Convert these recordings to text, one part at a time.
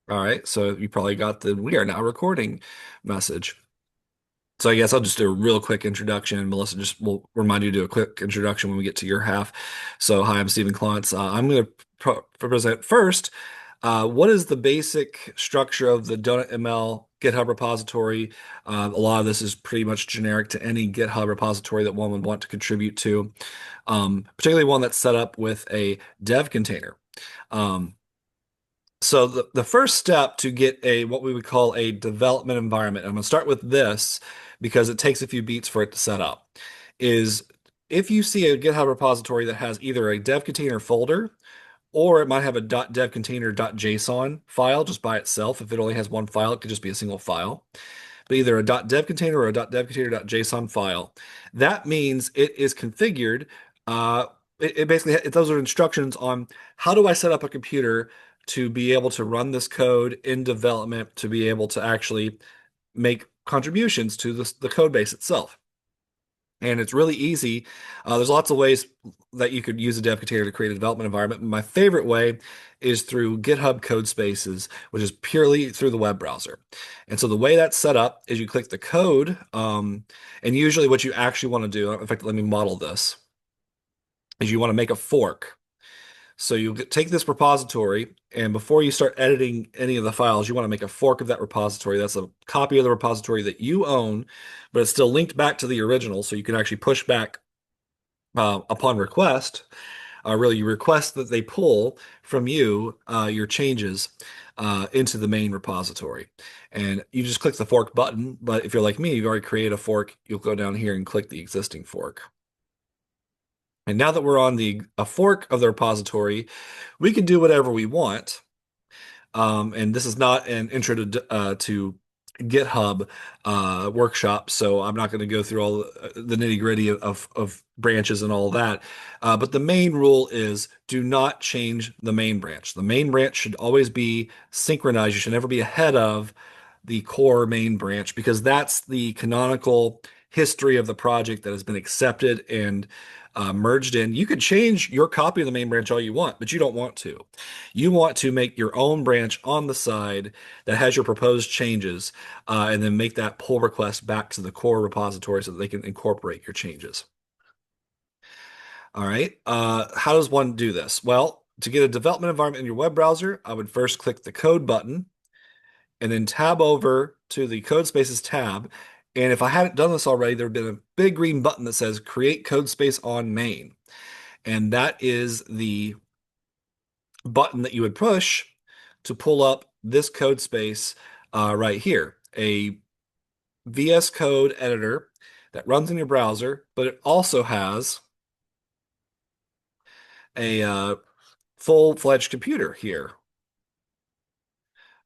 All right, so you probably got the "we are now recording" message. So I guess I'll just do a real quick introduction. Melissa just will remind you to do a quick introduction when we get to your half. So hi, I'm Stephen Klontz. I'm going to present first. What is the basic structure of the Donut ML GitHub repository? A lot of this is pretty much generic to any GitHub repository that one would want to contribute to, particularly one that's set up with a dev container. Um, so the first step to get a what we would call a development environment, I'm going to start with this because it takes a few beats for it to set up, is if you see a GitHub repository that has either a dev container folder or it might have a .dev container.json file just by itself. If it only has one file, it could just be a single file. But either a .dev container or a .dev container.json file. That means it is configured. Uh, it basically those are instructions on how do I set up a computer to be able to run this code in development, to be able to actually make contributions to the code base itself. And it's really easy. There's lots of ways that you could use a dev container to create a development environment. My favorite way is through GitHub Codespaces, which is purely through the web browser. And so the way that's set up is you click the code, and usually what you actually want to do, in fact, let me model this, is you want to make a fork. So you take this repository, and before you start editing any of the files, you want to make a fork of that repository. That's a copy of the repository that you own, but it's still linked back to the original, so you can actually push back upon request. Really, you request that they pull from you your changes into the main repository. And you just click the fork button. But if you're like me, you've already created a fork, you'll go down here and click the existing fork. And now that we're on the a fork of the repository, we can do whatever we want. And this is not an intro to GitHub workshop, so I'm not going to go through all the nitty-gritty of branches and all that. But the main rule is do not change the main branch. The main branch should always be synchronized. You should never be ahead of the core main branch because that's the canonical history of the project that has been accepted and merged in. You could change your copy of the main branch all you want, but you don't want to. You want to make your own branch on the side that has your proposed changes, and then make that pull request back to the core repository so that they can incorporate your changes. All right. How does one do this? Well, to get a development environment in your web browser, I would first click the code button and then tab over to the code spaces tab. And if I hadn't done this already, there would have been a big green button that says create code space on main. And that is the button that you would push to pull up this code space right here, a VS Code editor that runs in your browser, but it also has a full-fledged computer here.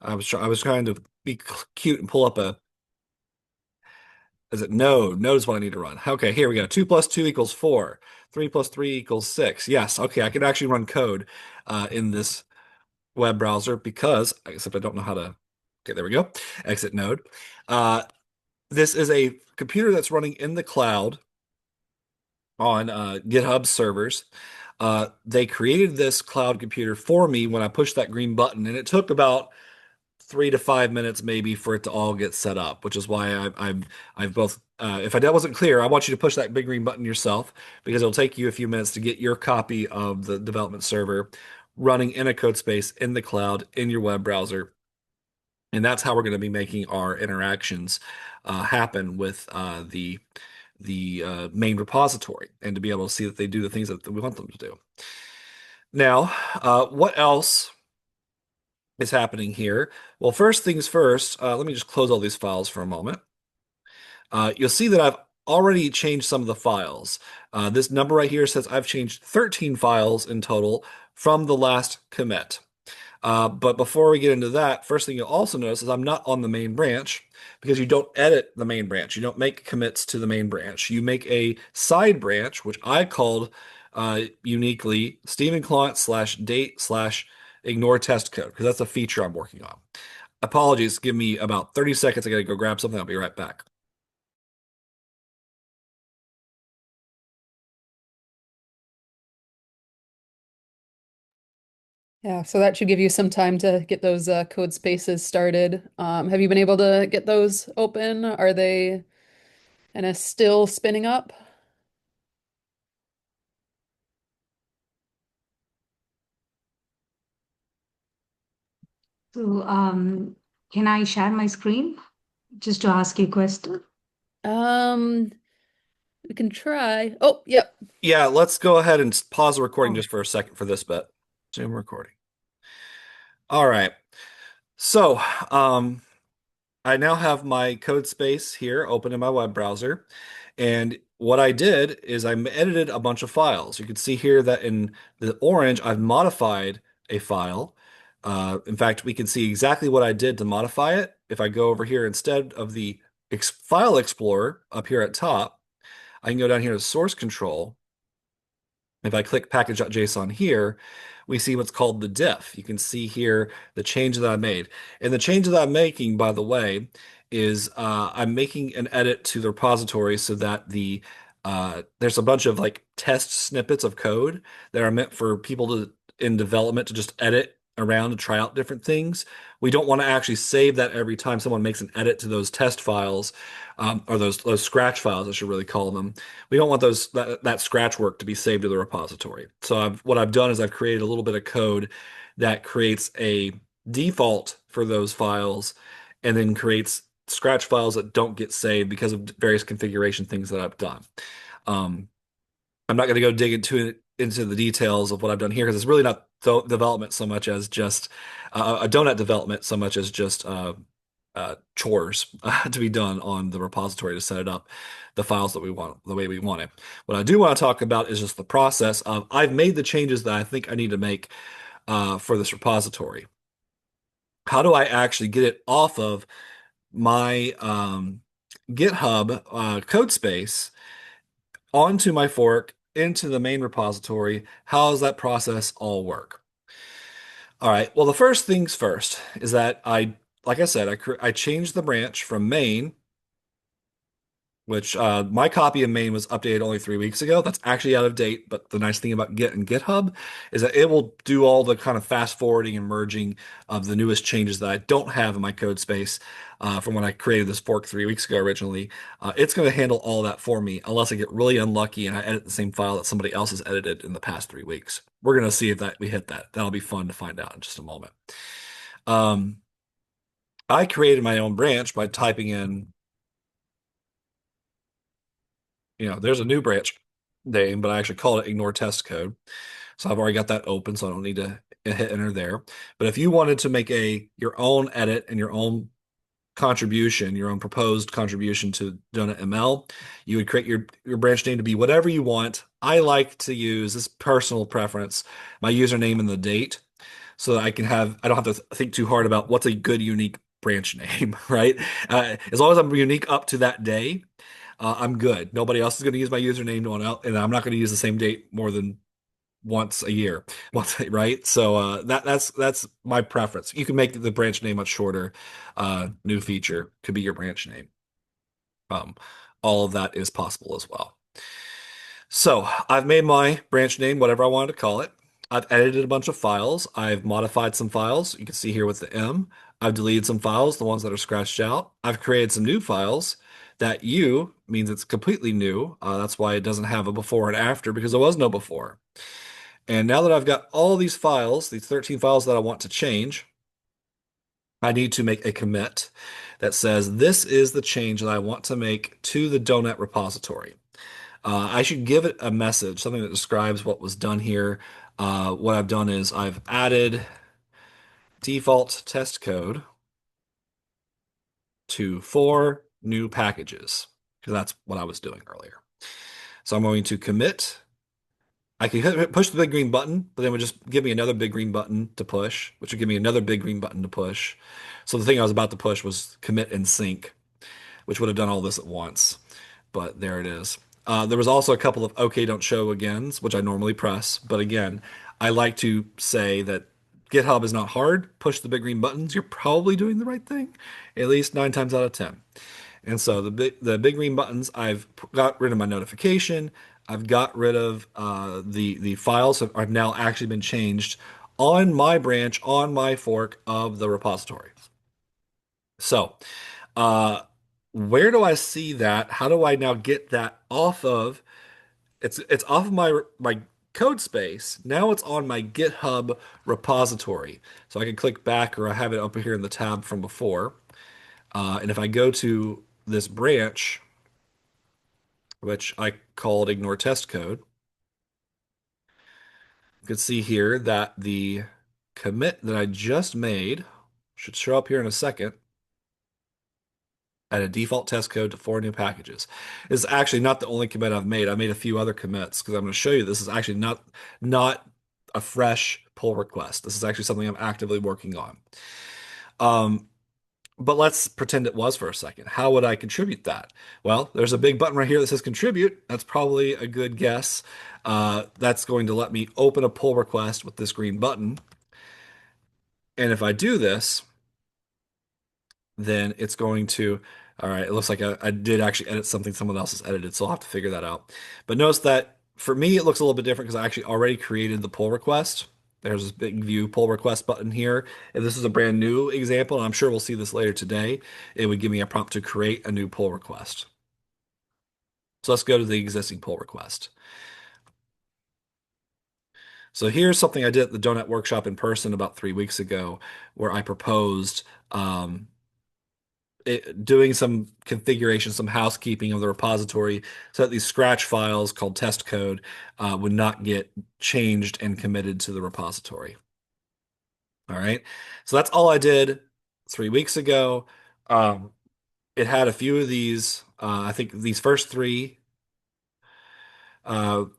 I was trying to be cute and pull up a is it Node? Node is what I need to run. Okay, here we go. 2 plus 2 equals 4. 3 plus 3 equals 6. Yes, okay, I can actually run code in this web browser because, except I don't know how to. Okay, there we go. Exit Node. Uh, this is a computer that's running in the cloud on GitHub servers. They created this cloud computer for me when I pushed that green button, and it took about 3 to 5 minutes maybe for it to all get set up, which is why I've both. If that wasn't clear, I want you to push that big green button yourself because it'll take you a few minutes to get your copy of the development server running in a code space in the cloud in your web browser. And that's how we're going to be making our interactions happen with the main repository and to be able to see that they do the things that we want them to do. Now, what else is happening here? Well, first things first, let me just close all these files for a moment. You'll see that I've already changed some of the files. This number right here says I've changed 13 files in total from the last commit. But before we get into that, first thing you'll also notice is I'm not on the main branch because you don't edit the main branch. You don't make commits to the main branch. You make a side branch, which I called uniquely Stephen Client slash date slash ignore test code because that's a feature I'm working on. Apologies, give me about 30 seconds. I gotta go grab something. I'll be right back. Yeah, so that should give you some time to get those code spaces started. Have you been able to get those open? Are they kind of still spinning up? So, can I share my screen just to ask you a question? Um, we can try. Oh, yep. Yeah, let's go ahead and pause the recording Oh, just for a second for this bit. Zoom recording. All right. So, um, I now have my code space here open in my web browser. And what I did is edited a bunch of files. You can see here that in the orange, I've modified a file. In fact, we can see exactly what I did to modify it. If I go over here, instead of the ex file explorer up here at top, I can go down here to source control. If I click package.json here, we see what's called the diff. You can see here the change that I made. And the change that I'm making, by the way, is I'm making an edit to the repository so that there's a bunch of like test snippets of code that are meant for people to in development to just edit around to try out different things. We don't want to actually save that every time someone makes an edit to those test files, or those scratch files, I should really call them. We don't want that scratch work to be saved to the repository. So what I've done is I've created a little bit of code that creates a default for those files and then creates scratch files that don't get saved because of various configuration things that I've done. Um, I'm not going to go dig into the details of what I've done here because it's really not development so much as just a donut development so much as just chores to be done on the repository to set it up, the files that we want, the way we want it. What I do want to talk about is just the process of I've made the changes that I think I need to make for this repository. How do I actually get it off of my GitHub code space onto my fork into the main repository? How does that process all work? All right. Well, the first things first is that like I said, I changed the branch from main, which my copy of main was updated only 3 weeks ago. That's actually out of date. But the nice thing about Git and GitHub is that it will do all the kind of fast forwarding and merging of the newest changes that I don't have in my code space from when I created this fork 3 weeks ago originally. It's going to handle all that for me unless I get really unlucky and I edit the same file that somebody else has edited in the past 3 weeks. We're going to see if that we hit that. That'll be fun to find out in just a moment. Um, I created my own branch by typing in, there's a new branch name, but I actually called it ignore test code. So I've already got that open, so I don't need to hit enter there. But if you wanted to make your own edit and your own contribution, your own proposed contribution to Doenet ML, you would create your branch name to be whatever you want. I like to use this personal preference, my username and the date, so that I don't have to think too hard about what's a good unique branch name, right? As long as I'm unique up to that day, I'm good. Nobody else is going to use my username, no one else, and I'm not going to use the same date more than once a year, once, right? So that's my preference. You can make the branch name much shorter. New feature could be your branch name. Um, all of that is possible as well. So I've made my branch name whatever I wanted to call it. I've edited a bunch of files. I've modified some files. You can see here with the M. I've deleted some files, the ones that are scratched out. I've created some new files. That U means it's completely new. That's why it doesn't have a before and after because there was no before. And now that I've got all these files, these 13 files that I want to change, I need to make a commit that says this is the change that I want to make to the Doenet repository. I should give it a message, something that describes what was done here. What I've done is I've added default test code to 4 new packages because that's what I was doing earlier. So I'm going to commit. I can push the big green button, but then it would just give me another big green button to push, which would give me another big green button to push. So the thing I was about to push was commit and sync, which would have done all this at once. But there it is. There was also a couple of OK, don't show agains, which I normally press. But again, I like to say that GitHub is not hard. Push the big green buttons. You're probably doing the right thing, at least 9 times out of 10. And so the big green buttons, I've got rid of my notification. I've got rid of the files have now actually been changed on my branch, on my fork of the repository. So, uh, where do I see that? How do I now get that off of? It's off of my code space. Now it's on my GitHub repository. So I can click back, or I have it up here in the tab from before. And if I go to this branch, which I called ignore test code, you can see here that the commit that I just made should show up here in a second. Add a default test code to 4 new packages. It's actually not the only commit I've made. I made a few other commits because I'm going to show you this is actually not a fresh pull request. This is actually something I'm actively working on. Um, but let's pretend it was for a second. How would I contribute that? Well, there's a big button right here that says contribute. That's probably a good guess. That's going to let me open a pull request with this green button. And if I do this, then it's going to, all right, it looks like I did actually edit something someone else has edited, so I'll have to figure that out. But notice that for me, it looks a little bit different because I actually already created the pull request. There's this big view pull request button here. If this is a brand new example, and I'm sure we'll see this later today, it would give me a prompt to create a new pull request. So let's go to the existing pull request. So here's something I did at the Doenet workshop in person about 3 weeks ago, where I proposed doing some configuration, some housekeeping of the repository so that these scratch files called test code would not get changed and committed to the repository. All right. So that's all I did 3 weeks ago. Um, it had a few of these. I think these first three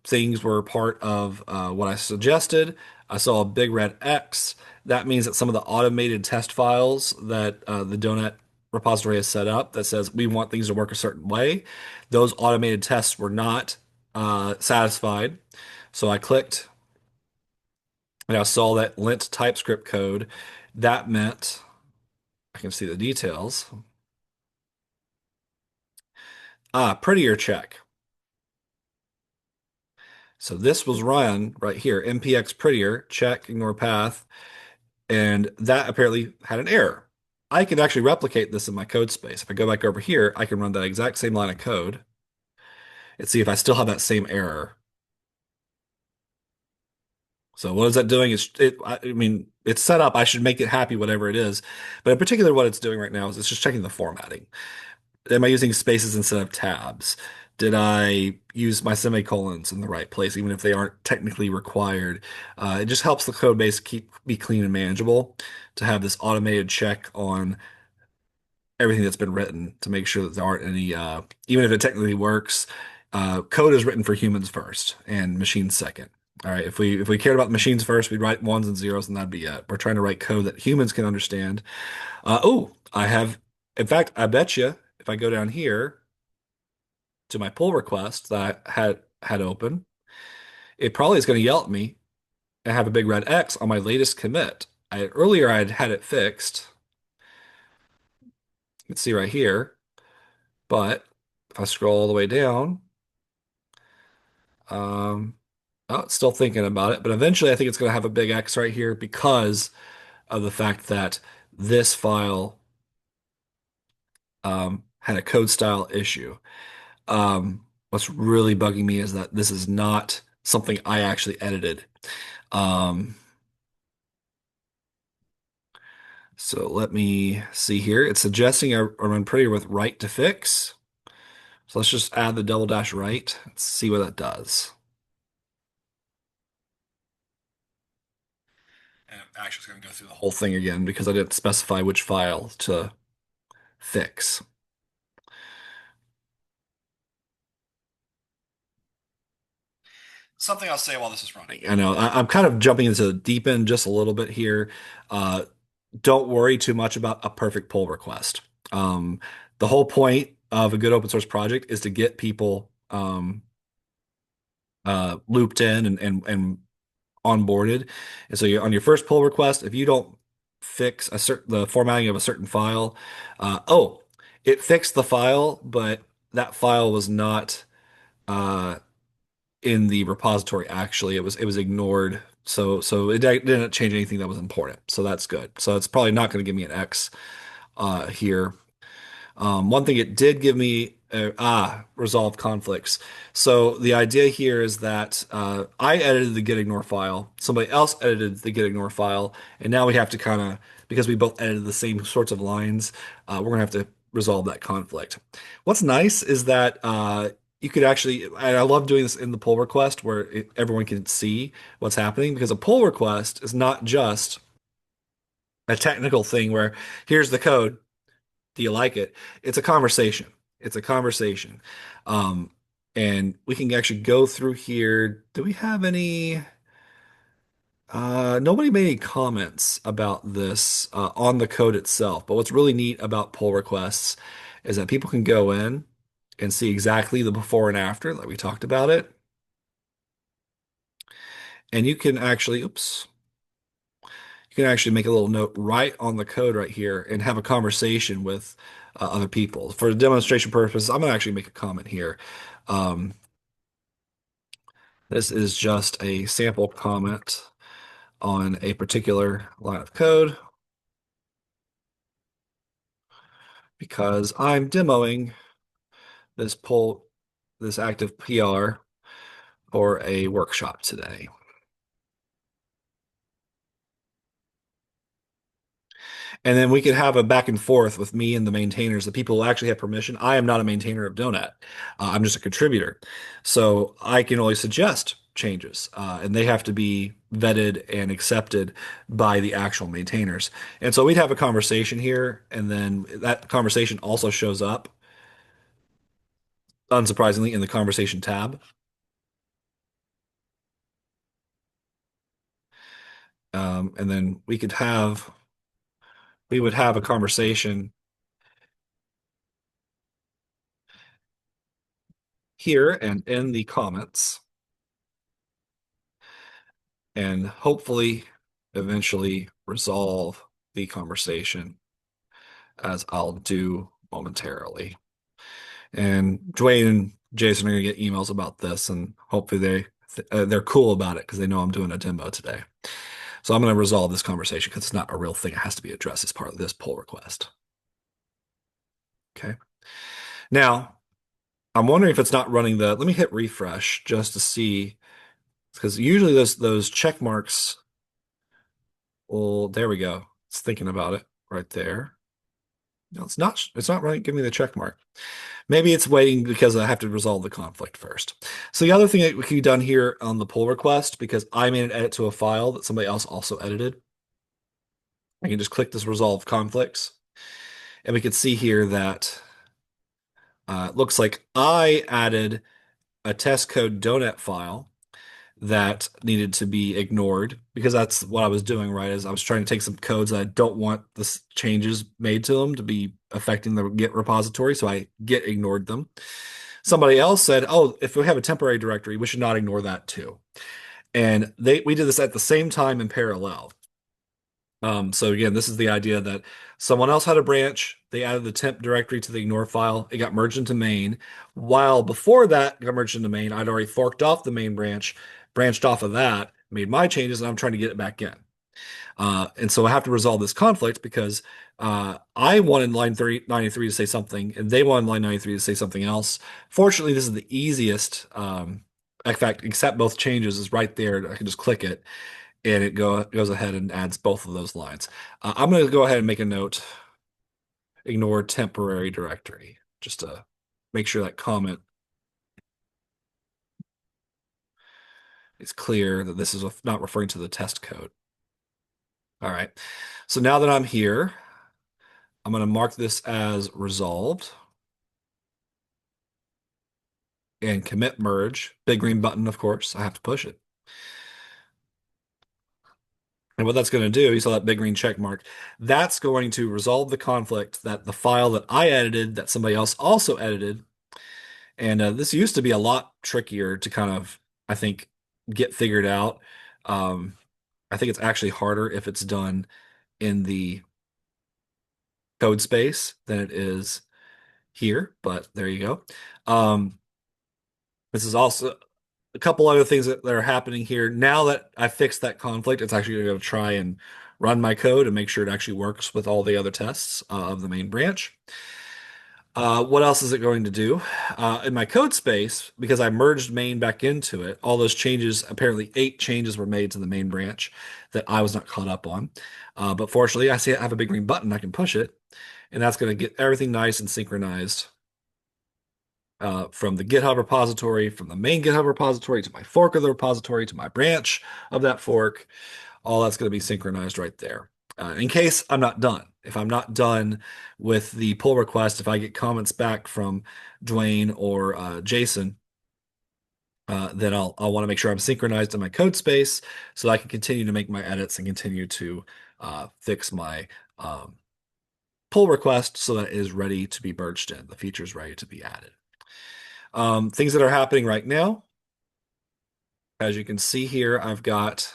things were part of what I suggested. I saw a big red X. That means that some of the automated test files that the Doenet repository has set up that says we want things to work a certain way, those automated tests were not satisfied. So I clicked and I saw that lint TypeScript code. That meant I can see the details. Prettier check. So this was run right here, npx prettier, check, ignore path. And that apparently had an error. I can actually replicate this in my code space. If I go back over here, I can run that exact same line of code and see if I still have that same error. So what is that doing? I mean, it's set up. I should make it happy, whatever it is. But in particular, what it's doing right now is it's just checking the formatting. Am I using spaces instead of tabs? Did I use my semicolons in the right place, even if they aren't technically required? It just helps the code base be clean and manageable to have this automated check on everything that's been written to make sure that there aren't any, even if it technically works, code is written for humans first and machines second. All right, if we cared about machines first, we'd write ones and zeros, and that'd be it. We're trying to write code that humans can understand. I have, in fact, I bet you if I go down here to my pull request that I had open, it probably is going to yell at me and have a big red X on my latest commit. Earlier I had it fixed. You can see right here. But if I scroll all the way down, um, oh, it's still thinking about it. But eventually, I think it's going to have a big X right here because of the fact that this file had a code style issue. What's really bugging me is that this is not something I actually edited. Um, so let me see here. It's suggesting I run prettier with write to fix. So let's just add the double dash right. Let's see what that does. And I'm actually going to go through the whole thing again because I didn't specify which file to fix. Something I'll say while this is running. I know I'm kind of jumping into the deep end just a little bit here. Uh, don't worry too much about a perfect pull request. The whole point of a good open source project is to get people looped in and onboarded. And so on your first pull request, if you don't fix the formatting of a certain file, oh, it fixed the file, but that file was not uh, in the repository. Actually, it was ignored So it didn't change anything that was important. So that's good. So it's probably not going to give me an X here. One thing it did give me resolve conflicts. So the idea here is that I edited the get ignore file, somebody else edited the get ignore file, and now we have to kind of because we both edited the same sorts of lines, we're gonna have to resolve that conflict. What's nice is that you could actually, and I love doing this in the pull request where everyone can see what's happening because a pull request is not just a technical thing where here's the code. Do you like it? It's a conversation. It's a conversation. Um, and we can actually go through here. Do we have any? Nobody made any comments about this on the code itself. But what's really neat about pull requests is that people can go in and see exactly the before and after, like we talked about it. And you can actually, oops, you can actually make a little note right on the code right here and have a conversation with other people. For demonstration purposes, I'm going to actually make a comment here. Um, this is just a sample comment on a particular line of code because I'm demoing this pull, this active PR for a workshop today. And then we could have a back and forth with me and the maintainers, the people who actually have permission. I am not a maintainer of Doenet. I'm just a contributor. So I can only suggest changes, and they have to be vetted and accepted by the actual maintainers. And so we'd have a conversation here, and then that conversation also shows up, unsurprisingly, in the conversation tab. And then we would have a conversation here and in the comments. And hopefully eventually resolve the conversation as I'll do momentarily. And Dwayne and Jason are going to get emails about this, and hopefully they're cool about it because they know I'm doing a demo today. So I'm going to resolve this conversation because it's not a real thing. It has to be addressed as part of this pull request. Okay. Now, I'm wondering if it's not running the, let me hit refresh just to see, because usually those check marks, well, there we go. It's thinking about it right there. No, it's not right. Give me the check mark. Maybe it's waiting because I have to resolve the conflict first. So the other thing that we could be done here on the pull request, because I made an edit to a file that somebody else also edited, I can just click this resolve conflicts, and we can see here that it looks like I added a test code donut file that needed to be ignored because that's what I was doing, right? Is I was trying to take some codes that I don't want the changes made to them to be affecting the Git repository, so I Git ignored them. Somebody else said, "Oh, if we have a temporary directory, we should not ignore that too." And we did this at the same time in parallel. So again, this is the idea that someone else had a branch, they added the temp directory to the ignore file, it got merged into main. While before that got merged into main, I'd already forked off the main branch, branched off of that, made my changes, and I'm trying to get it back in. And so I have to resolve this conflict because I wanted line 93 to say something, and they wanted line 93 to say something else. Fortunately, this is the easiest. In fact, accept both changes is right there. I can just click it and it goes ahead and adds both of those lines. I'm going to go ahead and make a note, ignore temporary directory, just to make sure that comment is clear that this is not referring to the test code. All right. So now that I'm here, I'm going to mark this as resolved and commit merge. Big green button, of course. I have to push it. And what that's going to do, you saw that big green check mark, that's going to resolve the conflict that the file that I edited, that somebody else also edited. And this used to be a lot trickier to kind of, I think, get figured out. Um, I think it's actually harder if it's done in the code space than it is here, but there you go. This is also a couple other things that are happening here. Now that I fixed that conflict, it's actually going to try and run my code and make sure it actually works with all the other tests of the main branch. What else is it going to do? In my code space, because I merged main back into it, all those changes, apparently 8 changes were made to the main branch that I was not caught up on. But fortunately, I see I have a big green button. I can push it, and that's going to get everything nice and synchronized from the GitHub repository, from the main GitHub repository to my fork of the repository to my branch of that fork. All that's going to be synchronized right there. In case I'm not done. If I'm not done with the pull request, if I get comments back from Dwayne or Jason, then I'll want to make sure I'm synchronized in my code space so I can continue to make my edits and continue to fix my pull request so that it is ready to be merged in. The feature is ready to be added. Things that are happening right now, as you can see here, I've got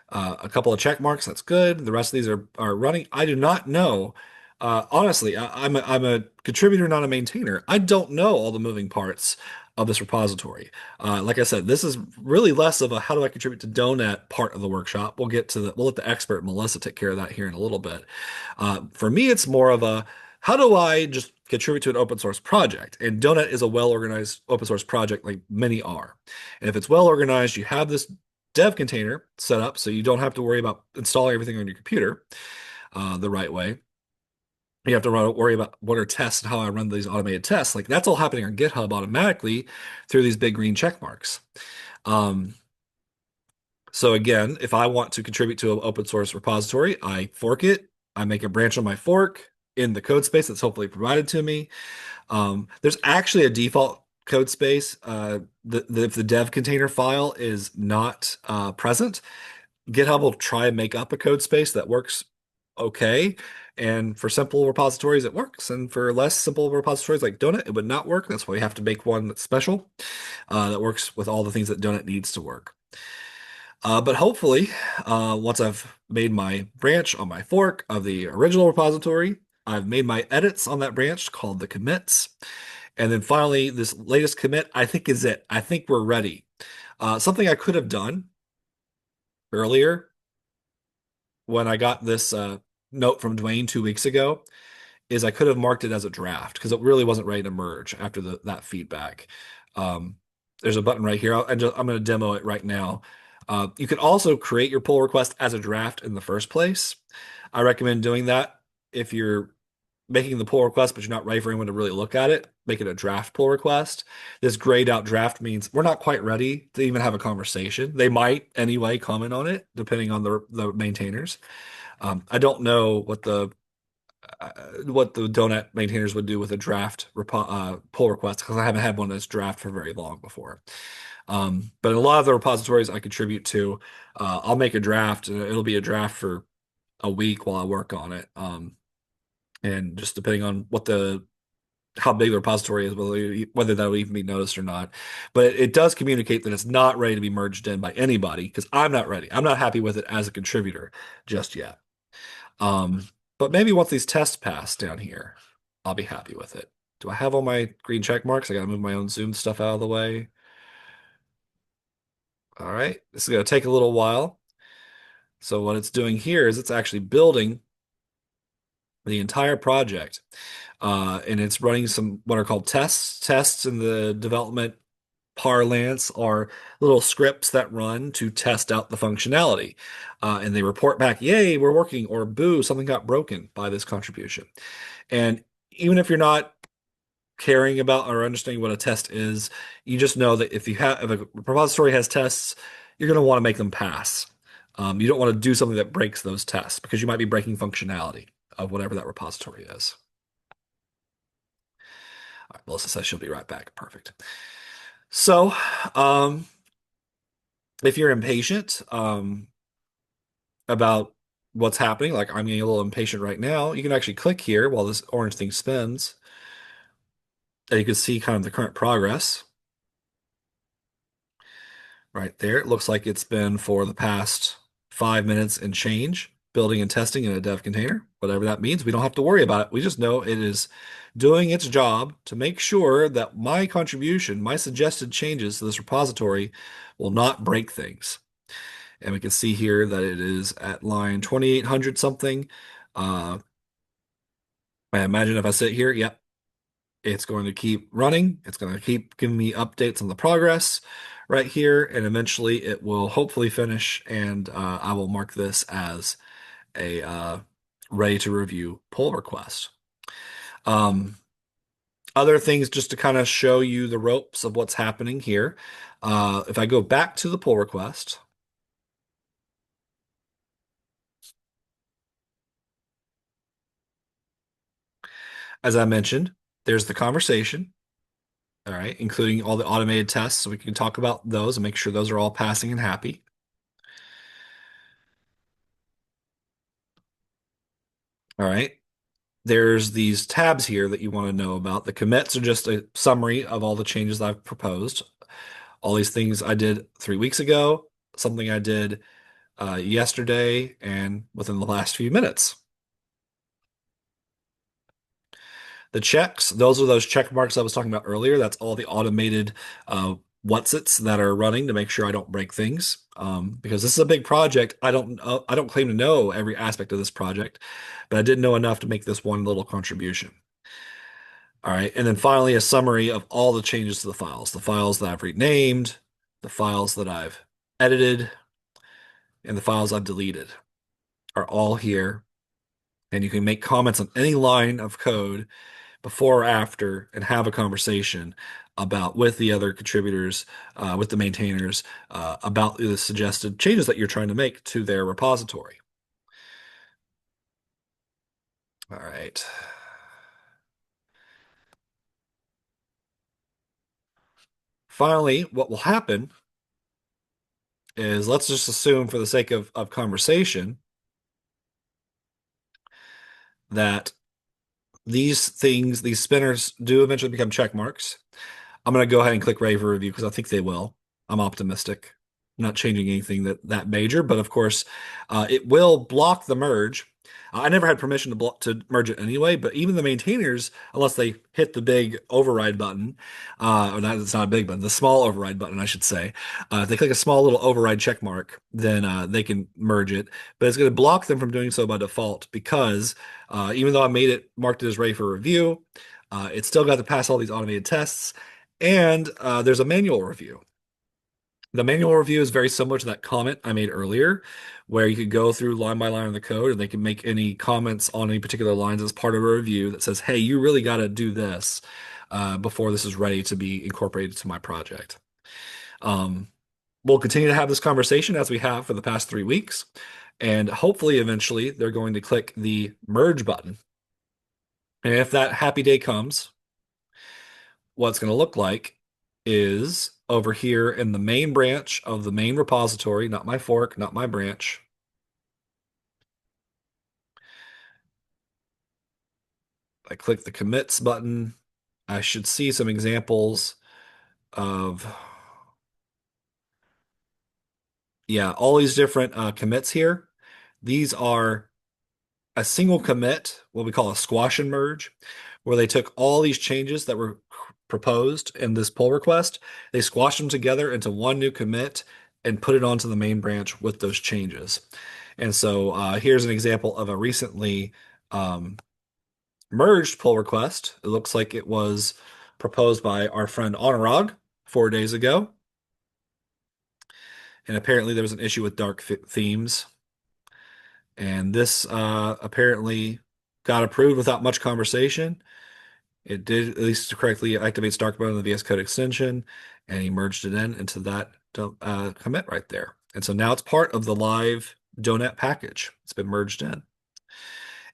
a couple of check marks. That's good. The rest of these are running. I do not know. Honestly, I'm a contributor, not a maintainer. I don't know all the moving parts of this repository. Like I said, this is really less of a how do I contribute to Doenet part of the workshop. We'll let the expert Melissa take care of that here in a little bit. For me, it's more of a how do I just contribute to an open source project? And Doenet is a well organized open source project like many are. And if it's well organized, you have this dev container set up so you don't have to worry about installing everything on your computer the right way. You have to worry about what are tests and how I run these automated tests. Like that's all happening on GitHub automatically through these big green check marks. Um, so again, if I want to contribute to an open source repository, I fork it. I make a branch on my fork in the code space that's hopefully provided to me. There's actually a default code space. If the dev container file is not present, GitHub will try and make up a code space that works okay. And for simple repositories, it works. And for less simple repositories like Doenet, it would not work. That's why we have to make one that's special that works with all the things that Doenet needs to work. But hopefully, once I've made my branch on my fork of the original repository, I've made my edits on that branch called the commits. And then finally, this latest commit, I think is it. I think we're ready. Something I could have done earlier when I got this note from Dwayne 2 weeks ago is I could have marked it as a draft because it really wasn't ready to merge after that feedback. Um, there's a button right here. I'm going to demo it right now. You can also create your pull request as a draft in the first place. I recommend doing that if you're making the pull request, but you're not ready for anyone to really look at it. Make it a draft pull request. This grayed out draft means we're not quite ready to even have a conversation. They might anyway comment on it, depending on the maintainers. I don't know what the Doenet maintainers would do with a draft pull request because I haven't had one that's draft for very long before. But in a lot of the repositories I contribute to, I'll make a draft and it'll be a draft for a week while I work on it. And just depending on how big the repository is, whether that will even be noticed or not. But it does communicate that it's not ready to be merged in by anybody because I'm not ready. I'm not happy with it as a contributor just yet. Um, but maybe once these tests pass down here, I'll be happy with it. Do I have all my green check marks? I gotta move my own Zoom stuff out of the way. All right, this is gonna take a little while. So what it's doing here is it's actually building the entire project. And it's running some what are called tests. Tests in the development parlance are little scripts that run to test out the functionality. And they report back, yay, we're working, or boo, something got broken by this contribution. And even if you're not caring about or understanding what a test is, you just know that if a repository has tests, you're going to want to make them pass. You don't want to do something that breaks those tests because you might be breaking functionality of whatever that repository is. All right, Melissa says she'll be right back. Perfect. So, um, if you're impatient about what's happening, like I'm getting a little impatient right now, you can actually click here while this orange thing spins, and you can see kind of the current progress right there. It looks like it's been for the past 5 minutes and change. building and testing in a dev container, whatever that means. We don't have to worry about it. We just know it is doing its job to make sure that my contribution, my suggested changes to this repository will not break things. And we can see here that it is at line 2800 something. Uh, I imagine if I sit here, yep, it's going to keep running. It's going to keep giving me updates on the progress right here. And eventually it will hopefully finish. And I will mark this as a ready to review pull request. Um, Other things just to kind of show you the ropes of what's happening here. If I go back to the pull request, as I mentioned, there's the conversation, all right, including all the automated tests. So we can talk about those and make sure those are all passing and happy. All right. There's these tabs here that you want to know about. The commits are just a summary of all the changes I've proposed. All these things I did 3 weeks ago, something I did yesterday, and within the last few minutes. The checks, those are those check marks I was talking about earlier. That's all the automated what's-its that are running to make sure I don't break things. Because this is a big project. I don't claim to know every aspect of this project, but I did know enough to make this one little contribution. All right, and then finally a summary of all the changes to the files that I've renamed, the files that I've edited, and the files I've deleted are all here. And you can make comments on any line of code before or after and have a conversation about with the other contributors, with the maintainers, about the suggested changes that you're trying to make to their repository. All right. Finally, what will happen is let's just assume for the sake of conversation that these things, these spinners do eventually become check marks. I'm going to go ahead and click Rave Review because I think they will. I'm optimistic. I'm not changing anything that major, but of course, it will block the merge. I never had permission to merge it anyway, but even the maintainers, unless they hit the big override button, or not, it's not a big button, the small override button, I should say. If they click a small little override check mark, then they can merge it. But it's going to block them from doing so by default because even though I made it marked it as ready for review, it's still got to pass all these automated tests. And there's a manual review. The manual review is very similar to that comment I made earlier, where you could go through line by line of the code and they can make any comments on any particular lines as part of a review that says, hey, you really got to do this before this is ready to be incorporated to my project. Um, we'll continue to have this conversation as we have for the past 3 weeks. And hopefully, eventually, they're going to click the merge button. And if that happy day comes, what it's going to look like is over here in the main branch of the main repository, not my fork, not my branch. I click the commits button. I should see some examples of, yeah, all these different commits here. These are a single commit, what we call a squash and merge, where they took all these changes that were proposed in this pull request, they squashed them together into one new commit and put it onto the main branch with those changes. And so here's an example of a recently merged pull request. It looks like it was proposed by our friend Honorog 4 days ago. And apparently there was an issue with dark themes. And this apparently got approved without much conversation. It did at least correctly activate Stark mode in the VS Code extension, and he merged it into that commit right there. And so now it's part of the live Doenet package. It's been merged in.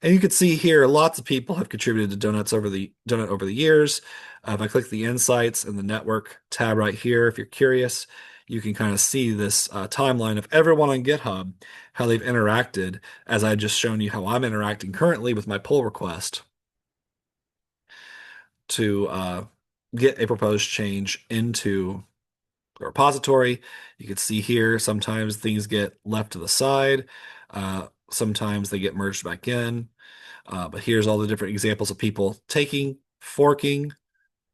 And you can see here, lots of people have contributed to Doenet over the years. If I click the Insights and the Network tab right here, if you're curious, you can kind of see this timeline of everyone on GitHub, how they've interacted, as I just shown you how I'm interacting currently with my pull request to get a proposed change into the repository. You can see here sometimes things get left to the side. Sometimes they get merged back in. But here's all the different examples of people taking, forking,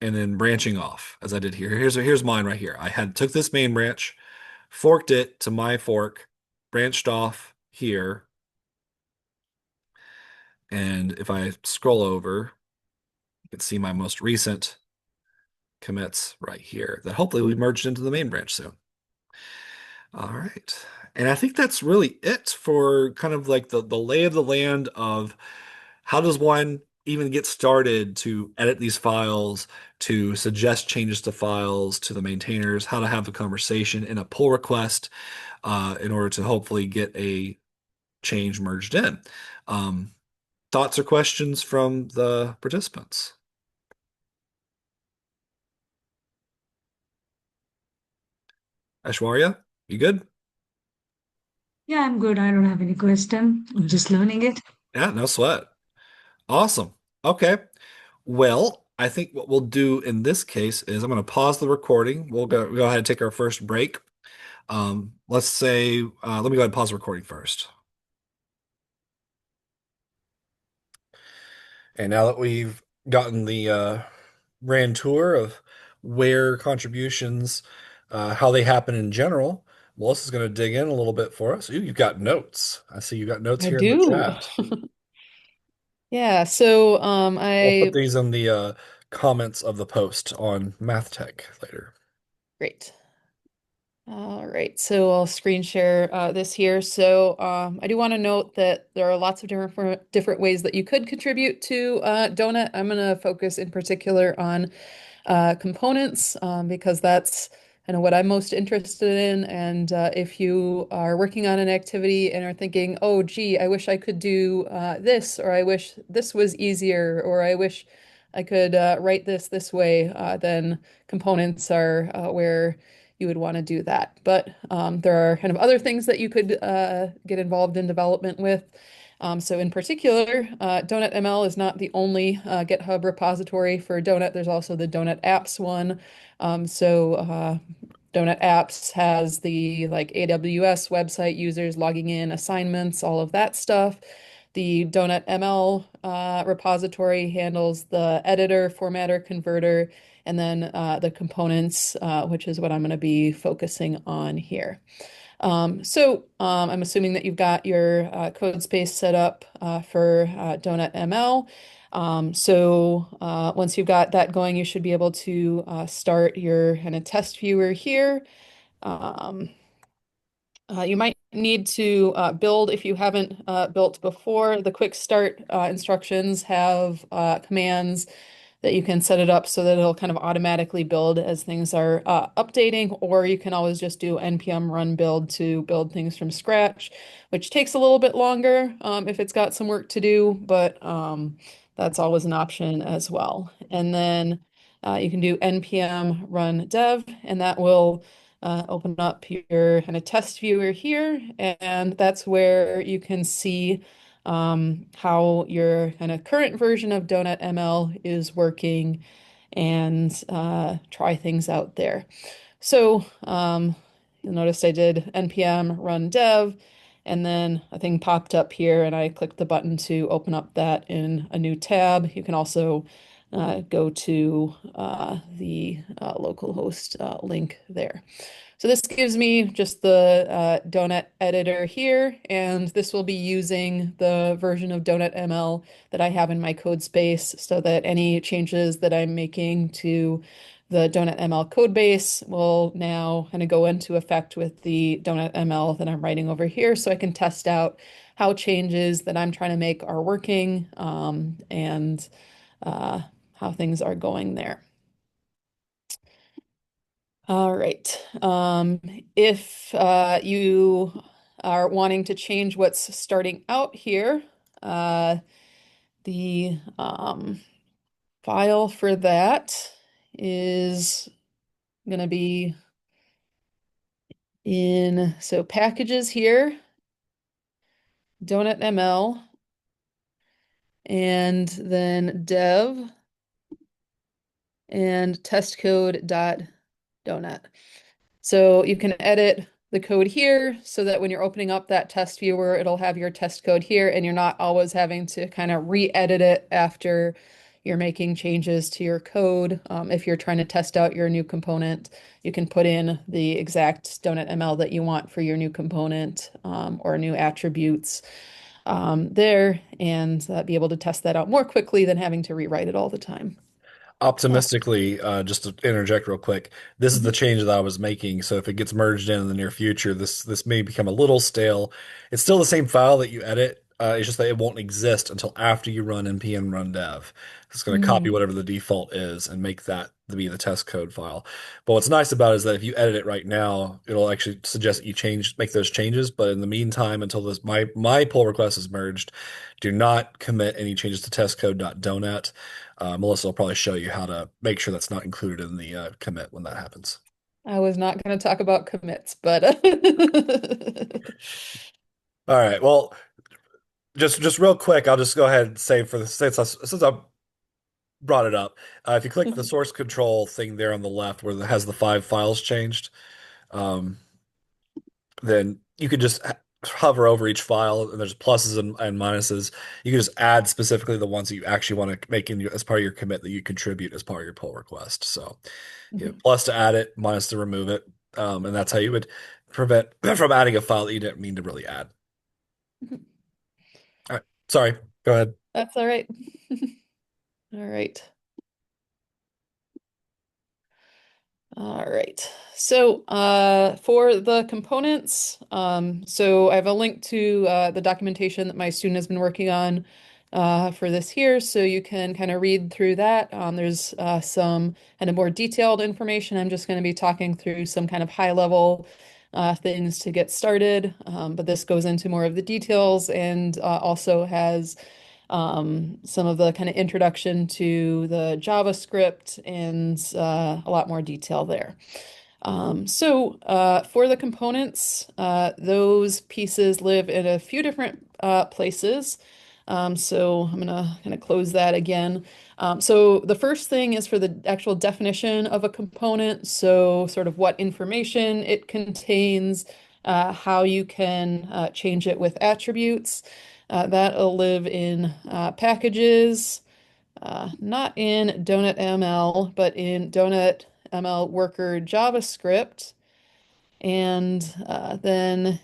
and then branching off, as I did here. Here's mine right here. I had took this main branch, forked it to my fork, branched off here, and if I scroll over, you can see my most recent commits right here that hopefully we merged into the main branch soon. All right. And I think that's really it for kind of like the lay of the land of how does one even get started to edit these files, to suggest changes to files to the maintainers, how to have the conversation in a pull request in order to hopefully get a change merged in. Um, Thoughts or questions from the participants? Ashwarya, you good? Yeah, I'm good. I don't have any question. I'm just learning it. Yeah, no sweat. Awesome. Okay. Well, I think what we'll do in this case is I'm going to pause the recording. We'll go ahead and take our first break. Let's say, let me go ahead and pause the recording first. And now that we've gotten the grand tour of where contributions, how they happen in general, Melissa's going to dig in a little bit for us. Ooh, you've got notes. I see you've got notes I here in the do. chat. Yeah, so I'll put I these in the comments of the post on Math Tech later. great. All right, so I'll screen share this here. So I do want to note that there are lots of different ways that you could contribute to Donut. I'm going to focus in particular on components because that's kind of what I'm most interested in. And if you are working on an activity and are thinking, oh, gee, I wish I could do this, or I wish this was easier, or I wish I could write this way, then components are where you would want to do that. But there are kind of other things that you could get involved in development with. So in particular, Doenet ML is not the only GitHub repository for Doenet. There's also the Doenet Apps one. Doenet Apps has the like AWS website users logging in, assignments, all of that stuff. The Doenet ML repository handles the editor, formatter, converter, and then the components, which is what I'm going to be focusing on here. I'm assuming that you've got your code space set up for Doenet ML. Once you've got that going, you should be able to start your kind of test viewer here. Um, you might need to build if you haven't built before. The quick start instructions have commands that you can set it up so that it'll kind of automatically build as things are updating, or you can always just do npm run build to build things from scratch, which takes a little bit longer if it's got some work to do, but that's always an option as well. And then you can do npm run dev, and that will open up your kind of test viewer here, and that's where you can see how your kind of current version of Doenet ML is working and try things out there. You'll notice I did npm run dev, and then a thing popped up here, and I clicked the button to open up that in a new tab. You can also go to the localhost link there. So this gives me just the Doenet editor here, and this will be using the version of Doenet ML that I have in my code space so that any changes that I'm making to the Doenet ML code base will now kind of go into effect with the Doenet ML that I'm writing over here so I can test out how changes that I'm trying to make are working and uh, how things are going there. All right. If you are wanting to change what's starting out here, uh, the file for that is going to be in, so packages here, Doenet ML, and then dev and testcode.donet. So you can edit the code here so that when you're opening up that test viewer, it'll have your test code here and you're not always having to kind of re-edit it after you're making changes to your code. If you're trying to test out your new component, you can put in the exact Doenet ML that you want for your new component or new attributes there and be able to test that out more quickly than having to rewrite it all the time. Uh, Optimistically, just to interject real quick, this is the mhm, change that I was making. So if it gets merged in the near future, this may become a little stale. It's still the same file that you edit. It's just that it won't exist until after you run npm run dev. It's going to copy mm. whatever the default is and make that to be the test code file. But what's nice about it is that if you edit it right now, it'll actually suggest that you make those changes. But in the meantime, until this my pull request is merged, do not commit any changes to testcode.donet. Melissa will probably show you how to make sure that's not included in the commit when that happens. I was not going to talk about commits, but All right. Well, just real quick, I'll just go ahead and say for the since I brought it up, if you click the source control thing there on the left where it has the 5 files changed, um, then you could just hover over each file and there's pluses and minuses. You can just add specifically the ones that you actually want to make as part of your commit that you contribute as part of your pull request. So yeah, plus to add it, minus to remove it. And that's how you would prevent from adding a file that you didn't mean to really add. All right. Sorry. Go ahead. That's all right. All right. All right. So for the components, so I have a link to the documentation that my student has been working on for this here, so you can kind of read through that. There's some kind of more detailed information. I'm just going to be talking through some kind of high level things to get started, but this goes into more of the details and also has some of the kind of introduction to the JavaScript and a lot more detail there. For the components, those pieces live in a few different places. So I'm gonna kind of close that again. So the first thing is for the actual definition of a component. So sort of what information it contains, how you can change it with attributes. That'll live in packages, not in Doenet ML, but in Doenet ML worker JavaScript, and then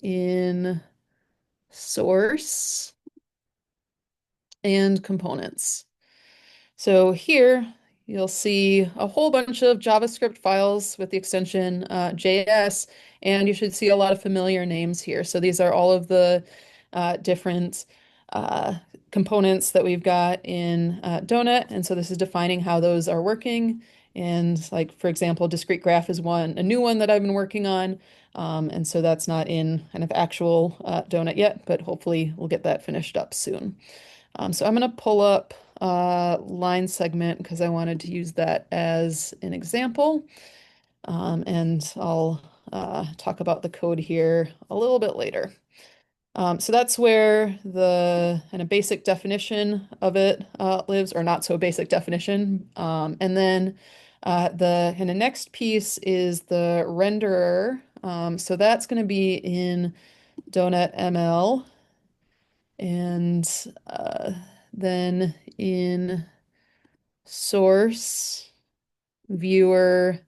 in source and components. So here you'll see a whole bunch of JavaScript files with the extension JS, and you should see a lot of familiar names here. So these are all of the different uh, components that we've got in Doenet, and so this is defining how those are working. And like, for example, discrete graph is a new one that I've been working on. And so that's not in kind of actual Doenet yet, but hopefully we'll get that finished up soon. So I'm going to pull up line segment because I wanted to use that as an example. And I'll talk about the code here a little bit later. So that's where the kind of basic definition of it lives, or not so basic definition. And then the kind of next piece is the renderer. So that's going to be in Doenet ML. And then in source, viewer,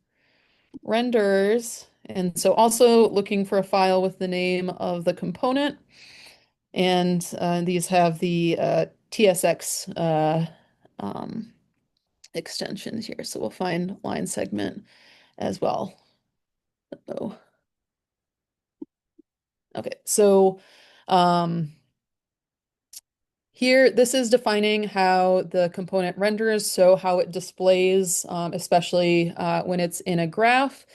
renderers. And so also looking for a file with the name of the component. And these have the TSX um, extensions here. So we'll find line segment as well. Oh, okay. So um, here, this is defining how the component renders, so how it displays, especially when it's in a graph,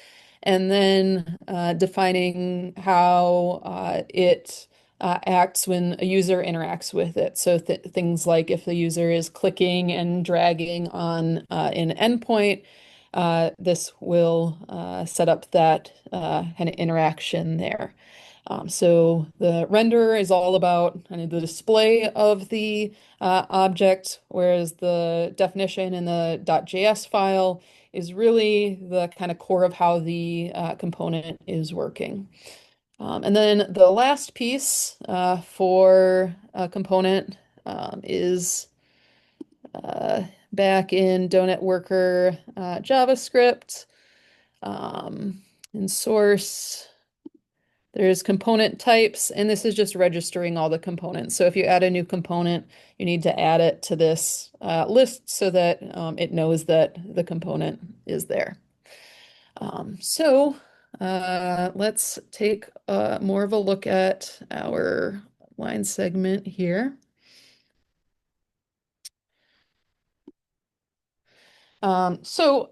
and then defining how it acts when a user interacts with it. So th things like if the user is clicking and dragging on an endpoint, this will set up that kind of interaction there. So the renderer is all about kind of the display of the object, whereas the definition in the .js file is really the kind of core of how the component is working. And then the last piece for a component is uh, back in Doenet Worker JavaScript. Um, in source, there's component types, and this is just registering all the components. So if you add a new component, you need to add it to this list so that it knows that the component is there. Let's take more of a look at our line segment here. So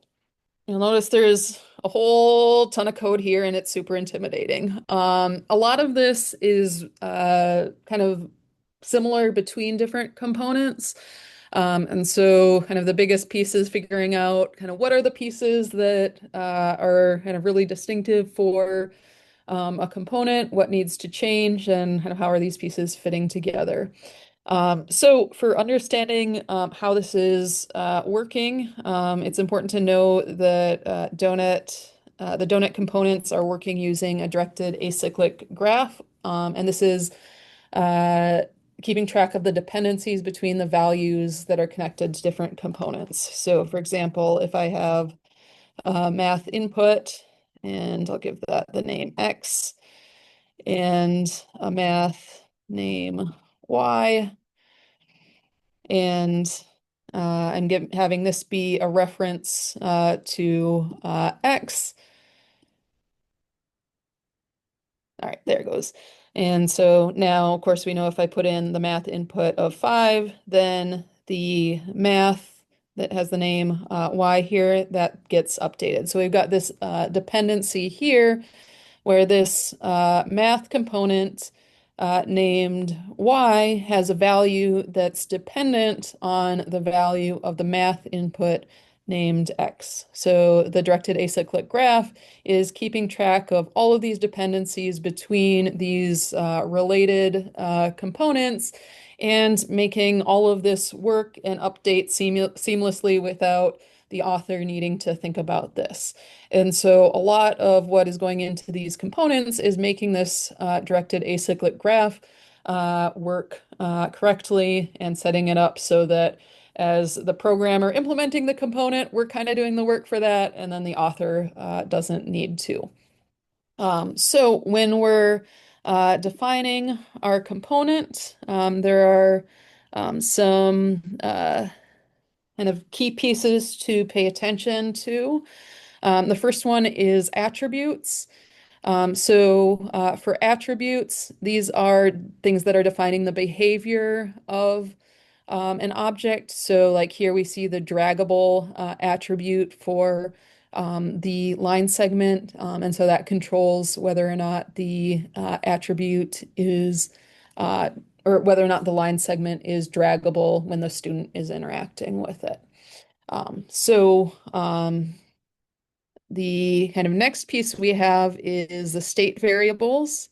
you'll notice there's a whole ton of code here and it's super intimidating. A lot of this is kind of similar between different components. And so kind of the biggest piece is figuring out kind of what are the pieces that are kind of really distinctive for a component, what needs to change, and kind of how are these pieces fitting together. So for understanding how this is working, it's important to know that the Doenet components are working using a directed acyclic graph, and this is uh, keeping track of the dependencies between the values that are connected to different components. So for example, if I have math input, and I'll give that the name X, and a math name Y, and having this be a reference to X. All right, there it goes. And so now, of course, we know if I put in the math input of 5, then the math that has the name Y here, that gets updated. So we've got this dependency here where this math component named y has a value that's dependent on the value of the math input named x. So the directed acyclic graph is keeping track of all of these dependencies between these related components and making all of this work and update seamlessly without the author needing to think about this. And so a lot of what is going into these components is making this directed acyclic graph work correctly and setting it up so that as the programmer implementing the component, we're kind of doing the work for that, and then the author doesn't need to. So when we're defining our component, there are some kind of key pieces to pay attention to. The first one is attributes. For attributes, these are things that are defining the behavior of an object. So like here we see the draggable attribute for the line segment. And so that controls whether or not the attribute is, or whether or not the line segment is draggable when the student is interacting with it. The kind of next piece we have is the state variables.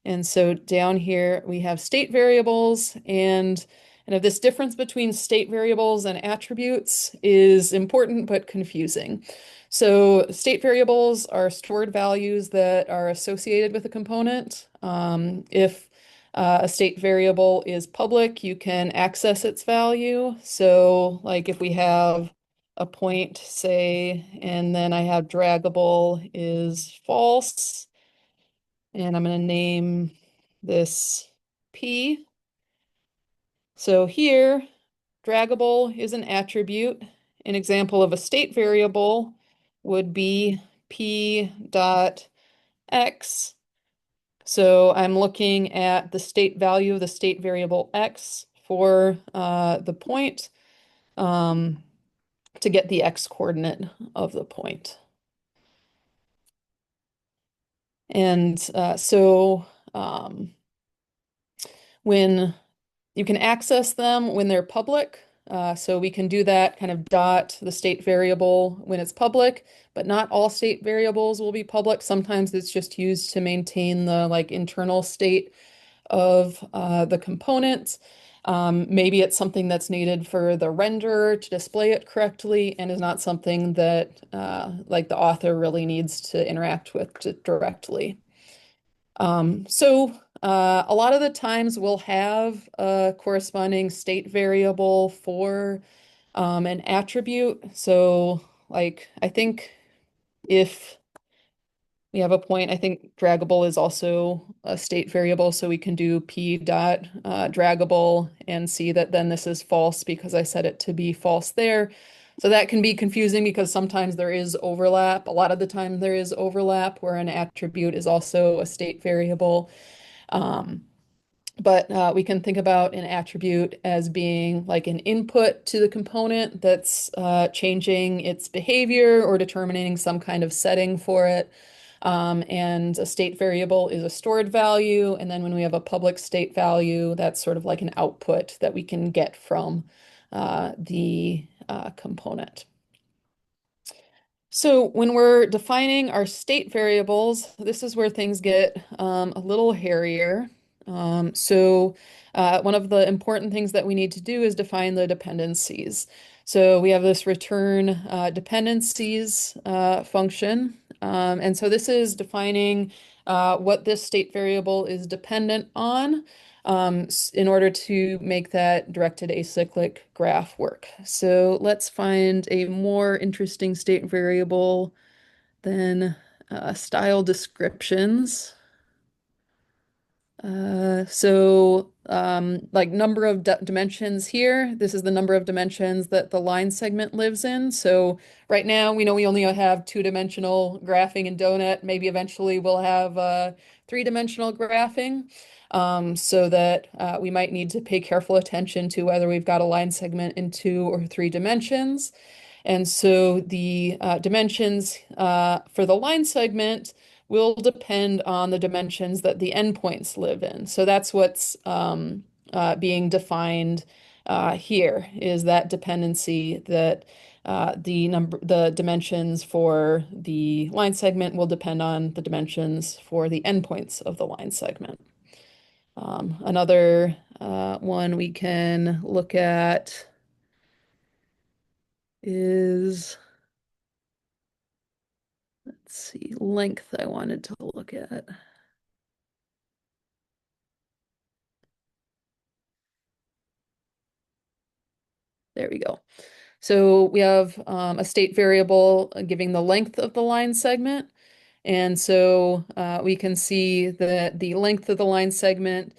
And so down here we have state variables, and this difference between state variables and attributes is important but confusing. So state variables are stored values that are associated with a component. If a state variable is public, you can access its value. So like if we have a point, say, and then I have draggable is false, and I'm going to name this P. So here, draggable is an attribute. An example of a state variable would be P dot X. So I'm looking at the state value of the state variable X for the point to get the X coordinate of the point. And when you can access them when they're public, so we can do that kind of dot the state variable when it's public, but not all state variables will be public. Sometimes it's just used to maintain the like internal state of the component. Maybe it's something that's needed for the renderer to display it correctly and is not something that like the author really needs to interact with directly. A lot of the times we'll have a corresponding state variable for an attribute. So like I think if we have a point, I think draggable is also a state variable, so we can do p dot draggable and see that then this is false because I set it to be false there. So that can be confusing because sometimes there is overlap. A lot of the time there is overlap where an attribute is also a state variable. Um, but we can think about an attribute as being like an input to the component that's changing its behavior or determining some kind of setting for it. And a state variable is a stored value. And then when we have a public state value, that's sort of like an output that we can get from the component. So when we're defining our state variables, this is where things get a little hairier. One of the important things that we need to do is define the dependencies. So we have this return dependencies function. And so this is defining what this state variable is dependent on in order to make that directed acyclic graph work. So let's find a more interesting state variable than style descriptions. Like number of dimensions here, this is the number of dimensions that the line segment lives in. So right now we know we only have two-dimensional graphing in Doenet. Maybe eventually we'll have three-dimensional graphing. So that we might need to pay careful attention to whether we've got a line segment in 2 or 3 dimensions. And so the dimensions for the line segment will depend on the dimensions that the endpoints live in. So that's what's being defined here is that dependency that the dimensions for the line segment will depend on the dimensions for the endpoints of the line segment. Another one we can look at is, let's see, length I wanted to look at. There we go. So we have a state variable giving the length of the line segment. And so we can see that the length of the line segment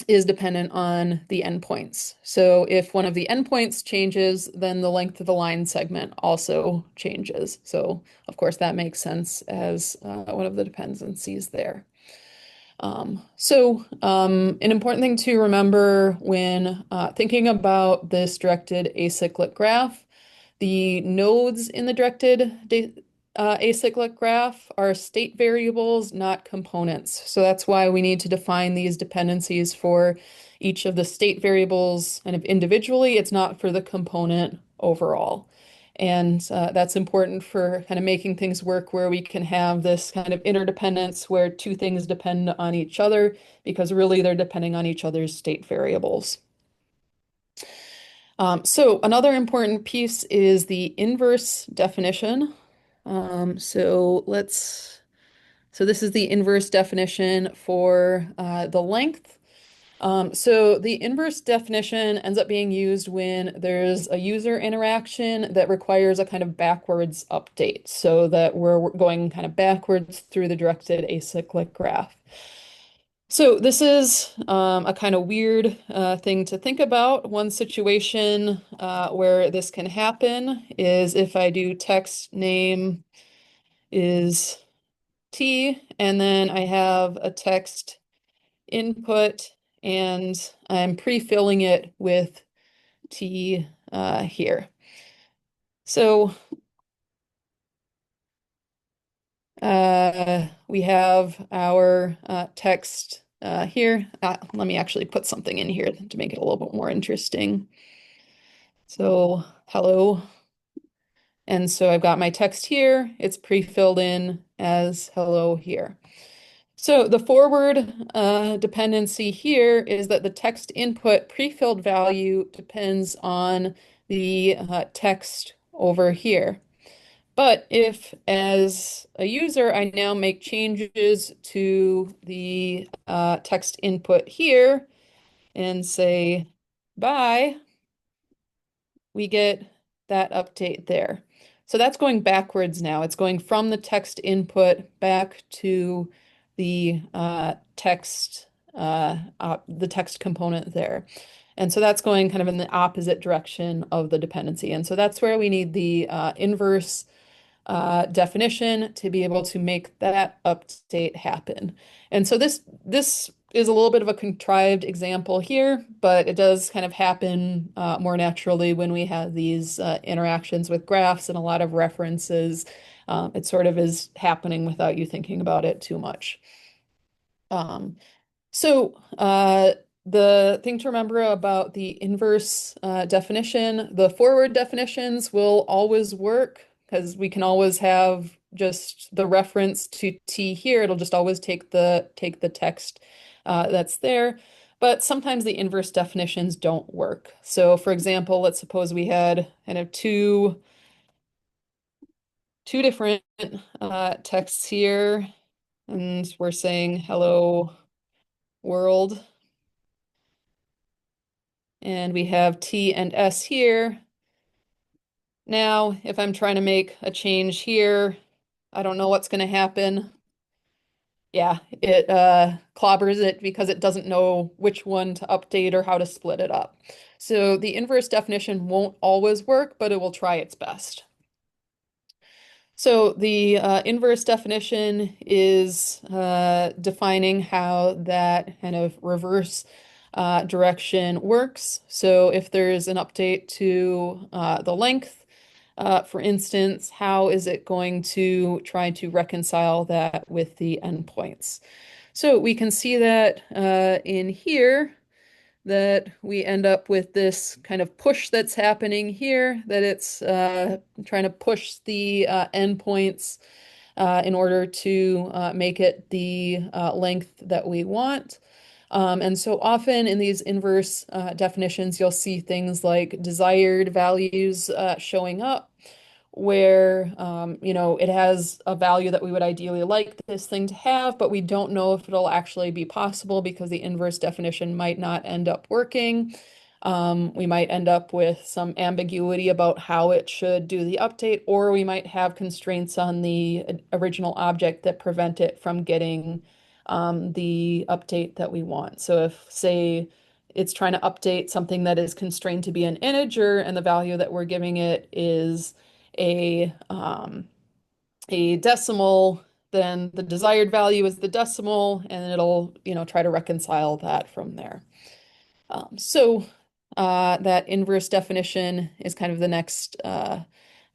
is dependent on the endpoints. So if one of the endpoints changes, then the length of the line segment also changes. So of course that makes sense as one of the dependencies there. An important thing to remember when thinking about this directed acyclic graph, the nodes in the directed acyclic graph are state variables, not components. So that's why we need to define these dependencies for each of the state variables kind of individually. It's not for the component overall. And that's important for kind of making things work where we can have this kind of interdependence where two things depend on each other because really they're depending on each other's state variables. So another important piece is the inverse definition. So this is the inverse definition for the length. So the inverse definition ends up being used when there's a user interaction that requires a kind of backwards update, so that we're going kind of backwards through the directed acyclic graph. So this is a kind of weird thing to think about. One situation where this can happen is if I do text name is T, and then I have a text input, and I'm pre-filling it with T here. So we have our text here. Let me actually put something in here to make it a little bit more interesting. So hello. And so I've got my text here. It's pre-filled in as hello here. So the forward dependency here is that the text input pre-filled value depends on the text over here. But if, as a user, I now make changes to the text input here and say bye, we get that update there. So that's going backwards now. It's going from the text input back to the the text component there. And so that's going kind of in the opposite direction of the dependency. And so that's where we need the inverse definition to be able to make that update happen. And so this is a little bit of a contrived example here, but it does kind of happen more naturally when we have these interactions with graphs and a lot of references. It sort of is happening without you thinking about it too much. Um, so the thing to remember about the inverse definition, the forward definitions will always work because we can always have just the reference to T here. It'll just always take the text that's there. But sometimes the inverse definitions don't work. So for example, let's suppose we had kind of two different texts here, and we're saying hello world. And we have T and S here. Now, if I'm trying to make a change here, I don't know what's going to happen. Yeah, it clobbers it because it doesn't know which one to update or how to split it up. So the inverse definition won't always work, but it will try its best. So the inverse definition is defining how that kind of reverse direction works. So if there's an update to the length, for instance, how is it going to try to reconcile that with the endpoints? So we can see that in here that we end up with this kind of push that's happening here, that it's trying to push the endpoints in order to make it the length that we want. And so often in these inverse definitions, you'll see things like desired values showing up where it has a value that we would ideally like this thing to have, but we don't know if it'll actually be possible because the inverse definition might not end up working. We might end up with some ambiguity about how it should do the update, or we might have constraints on the original object that prevent it from getting the update that we want. So if, say, it's trying to update something that is constrained to be an integer and the value that we're giving it is a decimal, then the desired value is the decimal, and it'll, try to reconcile that from there. So that inverse definition is kind of the next and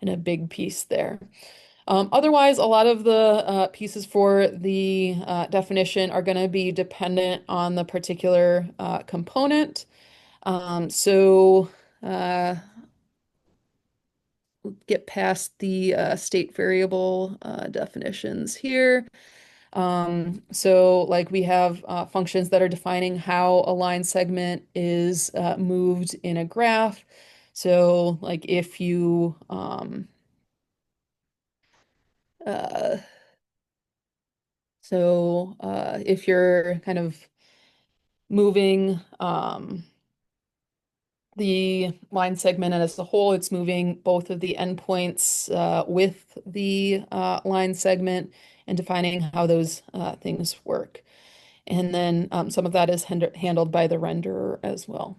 a big piece there. Otherwise, a lot of the pieces for the definition are going to be dependent on the particular component. So get past the state variable definitions here. So like we have functions that are defining how a line segment is moved in a graph. So like if you uh, if you're kind of moving the line segment as a whole, it's moving both of the endpoints with the line segment and defining how those things work. And then some of that is handled by the renderer as well.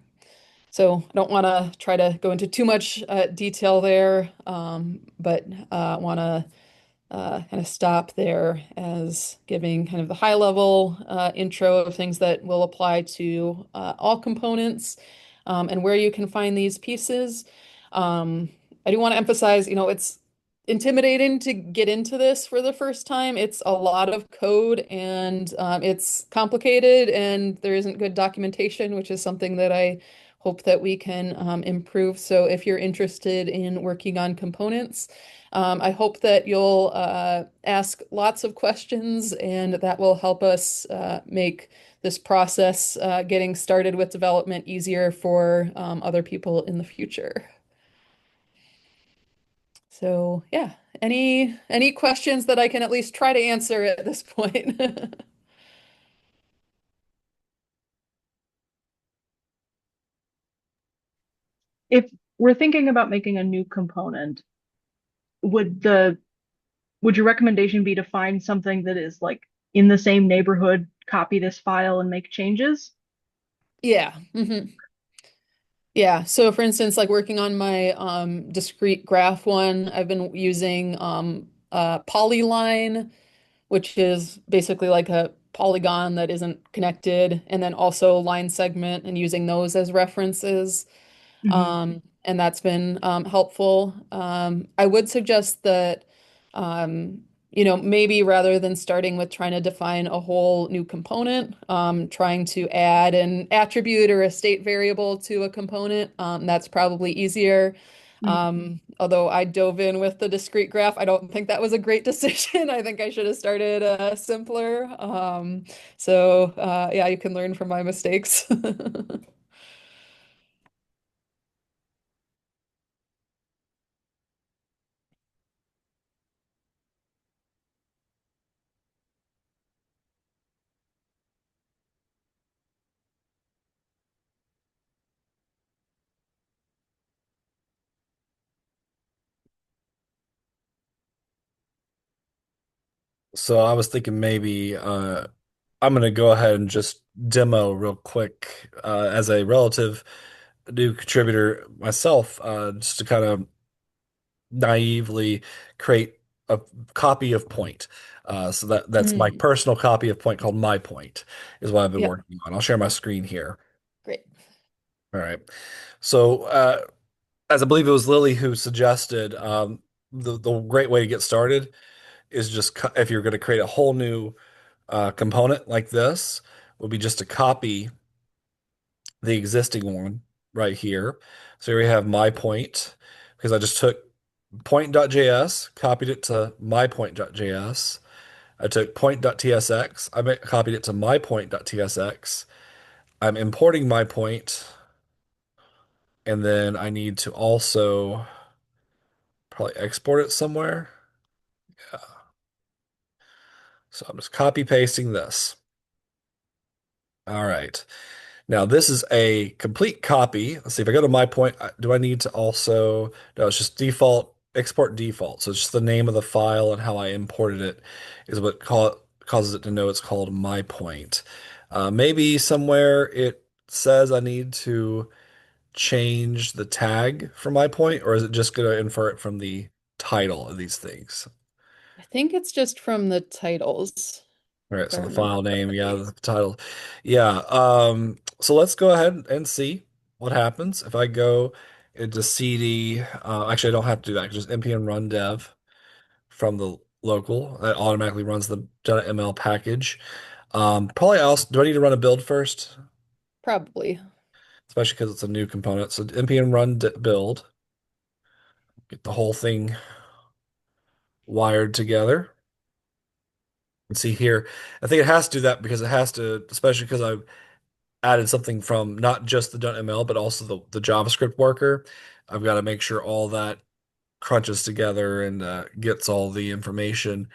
So I don't want to try to go into too much detail there, but want to kind of stop there as giving kind of the high level intro of things that will apply to all components and where you can find these pieces. I do want to emphasize, it's intimidating to get into this for the first time. It's a lot of code and it's complicated and there isn't good documentation, which is something that I hope that we can improve. So if you're interested in working on components, I hope that you'll ask lots of questions and that will help us make this process getting started with development easier for other people in the future. So yeah, any questions that I can at least try to answer at this point? If we're thinking about making a new component, would the would your recommendation be to find something that is like in the same neighborhood, copy this file and make changes? Yeah. Yeah. So for instance, like working on my discrete graph one, I've been using polyline, which is basically like a polygon that isn't connected, and then also line segment and using those as references. Hmm. And that's been helpful. I would suggest that, maybe rather than starting with trying to define a whole new component, trying to add an attribute or a state variable to a component, that's probably easier. Although I dove in with the discrete graph, I don't think that was a great decision. I think I should have started simpler. Yeah, you can learn from my mistakes. So I was thinking maybe I'm gonna go ahead and just demo real quick as a relative new contributor myself, just to kind of naively create a copy of Point. So that's my Mm, personal copy of Point called My Point is what I've been yeah, working on. I'll share my screen here. great. All right. So as I believe it was Lily who suggested, the great way to get started is just if you're going to create a whole new component like this, would be just to copy the existing one right here. So here we have my point because I just took point.js, copied it to my point.js. I took point.tsx, copied it to my point.tsx. I'm importing my point, and then I need to also probably export it somewhere. Yeah. So I'm just copy pasting this. All right. Now this is a complete copy. Let's see if I go to my point, do I need to also, no, it's just default, export default. So it's just the name of the file and how I imported it is what causes it to know it's called my point. Maybe somewhere it says I need to change the tag for my point, or is it just going to infer it from the title of these things? I think it's just from the titles, All right, if I so the remember file name, yeah, correctly. the title. Yeah, so let's go ahead and see what happens if I go into CD. Actually, I don't have to do that. Just npm run dev from the local. That automatically runs the .ml package. Probably else, do I need to run a build first? Probably. Especially because it's a new component. So npm run build, get the whole thing wired together. And see here, I think it has to do that because it has to, especially because I added something from not just the .ml, but also the JavaScript worker. I've got to make sure all that crunches together and gets all the information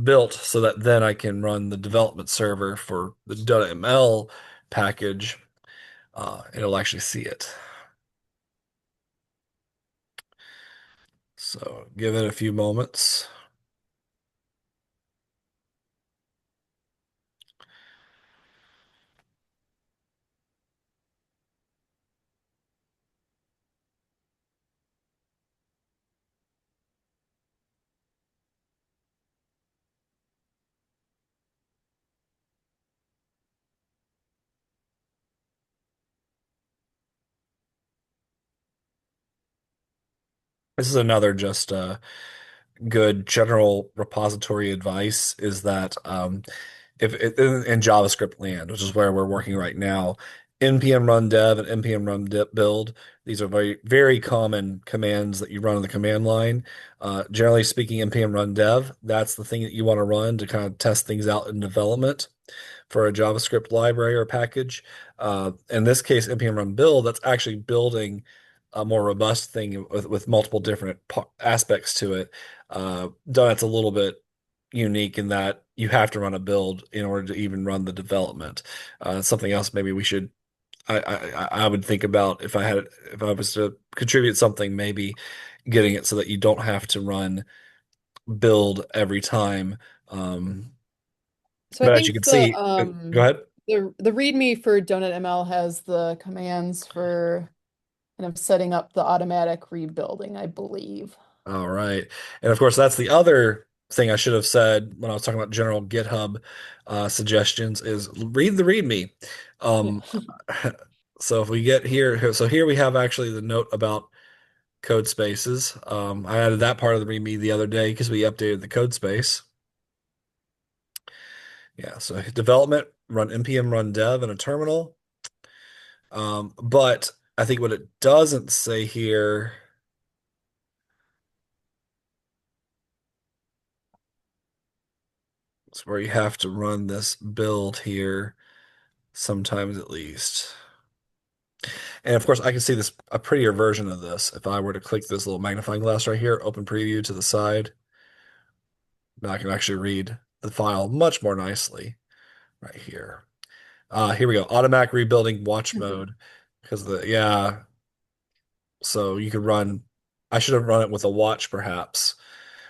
built so that then I can run the development server for the .ml package and it'll actually see it. So give it a few moments. This is another just good general repository advice is that if in JavaScript land, which is where we're working right now, npm run dev and npm run build. These are very common commands that you run on the command line. Generally speaking, npm run dev, that's the thing that you want to run to kind of test things out in development for a JavaScript library or package. In this case, npm run build, that's actually building a more robust thing with multiple different aspects to it. Donut's a little bit unique in that you have to run a build in order to even run the development. Something else maybe we should I would think about if I was to contribute something, maybe getting it so that you don't have to run build every time. Um, So I but as you think can see, go ahead. the README for Donut ML has the commands for kind of setting up the automatic rebuilding, I believe. All right. And of course, that's the other thing I should have said when I was talking about general GitHub suggestions is read the README. Yeah. Um, so if we get here, so here we have actually the note about code spaces. I added that part of the README the other day because we updated the code space. Yeah, so development, run npm run dev in a terminal. But I think what it doesn't say here is where you have to run this build here, sometimes at least. And of course, I can see this a prettier version of this if I were to click this little magnifying glass right here, open preview to the side. Now I can actually read the file much more nicely right here. Here we go. Automatic rebuilding watch mode. Because yeah, so you could run, I should have run it with a watch perhaps.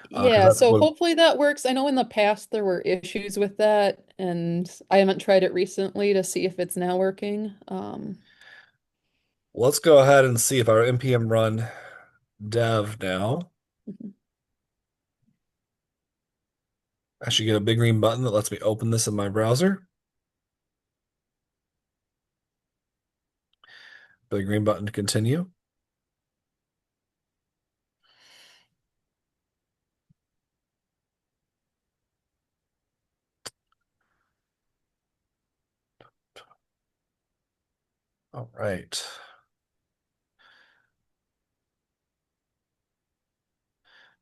Because Yeah, that's so what, hopefully that works. I know in the past there were issues with that, and I haven't tried it recently to see if it's now working. let's go ahead and see if our npm run dev now. Mhm. I should get a big green button that lets me open this in my browser. Big green button to continue. All right.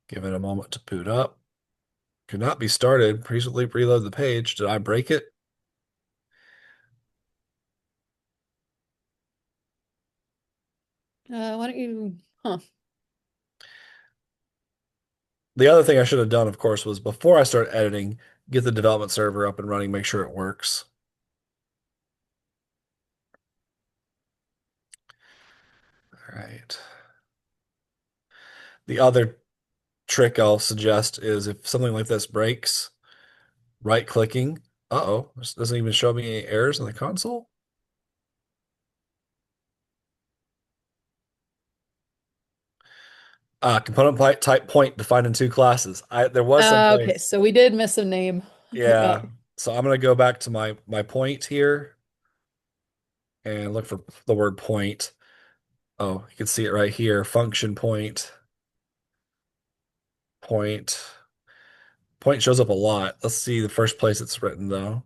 Give it a moment to boot up. Could not be started. Please reload the page. Did I break it? Why don't you, huh? The other thing I should have done, of course, was before I start editing, get the development server up and running, make sure it works. All right. The other trick I'll suggest is if something like this breaks, right clicking. Uh-oh, this doesn't even show me any errors in the console. Component type point defined in two classes. There was some Okay, place. so we did miss a name. Yeah. Yeah. So I'm gonna go back to my point here and look for the word point. Oh, you can see it right here. Function point, point. Point shows up a lot. Let's see the first place it's written though.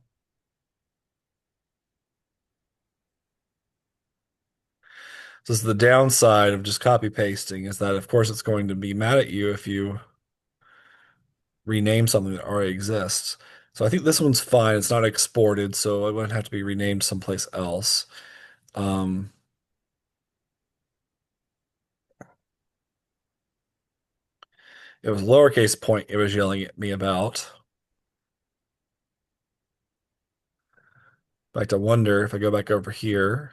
This is the downside of just copy pasting is that of course it's going to be mad at you if you rename something that already exists. So I think this one's fine. It's not exported, so it wouldn't have to be renamed someplace else. Um, it was lowercase point it was yelling at me about. In fact, I wonder if I go back over here,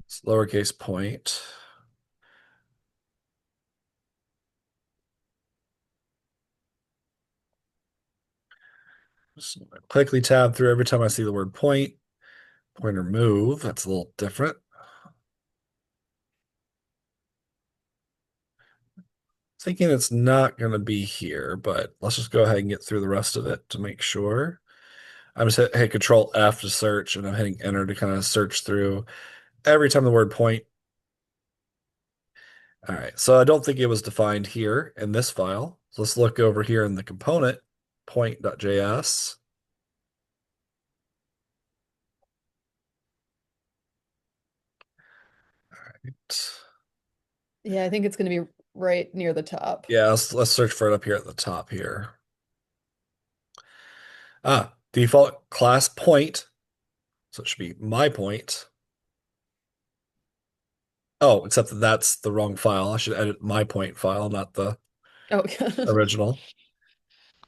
it's lowercase point. Just quickly tab through every time I see the word point, pointer move. That's a little different. Thinking it's not going to be here, but let's just go ahead and get through the rest of it to make sure. I'm just hit Control F to search, and I'm hitting Enter to kind of search through every time the word point. All right, so I don't think it was defined here in this file. So let's look over here in the component point.js. Yeah, I think it's going to be right near the top. Yeah, let's search for it up here at the top here. Default class point. So it should be my point. Oh, except that that's the wrong file. I should edit my point file, not the Oh, original.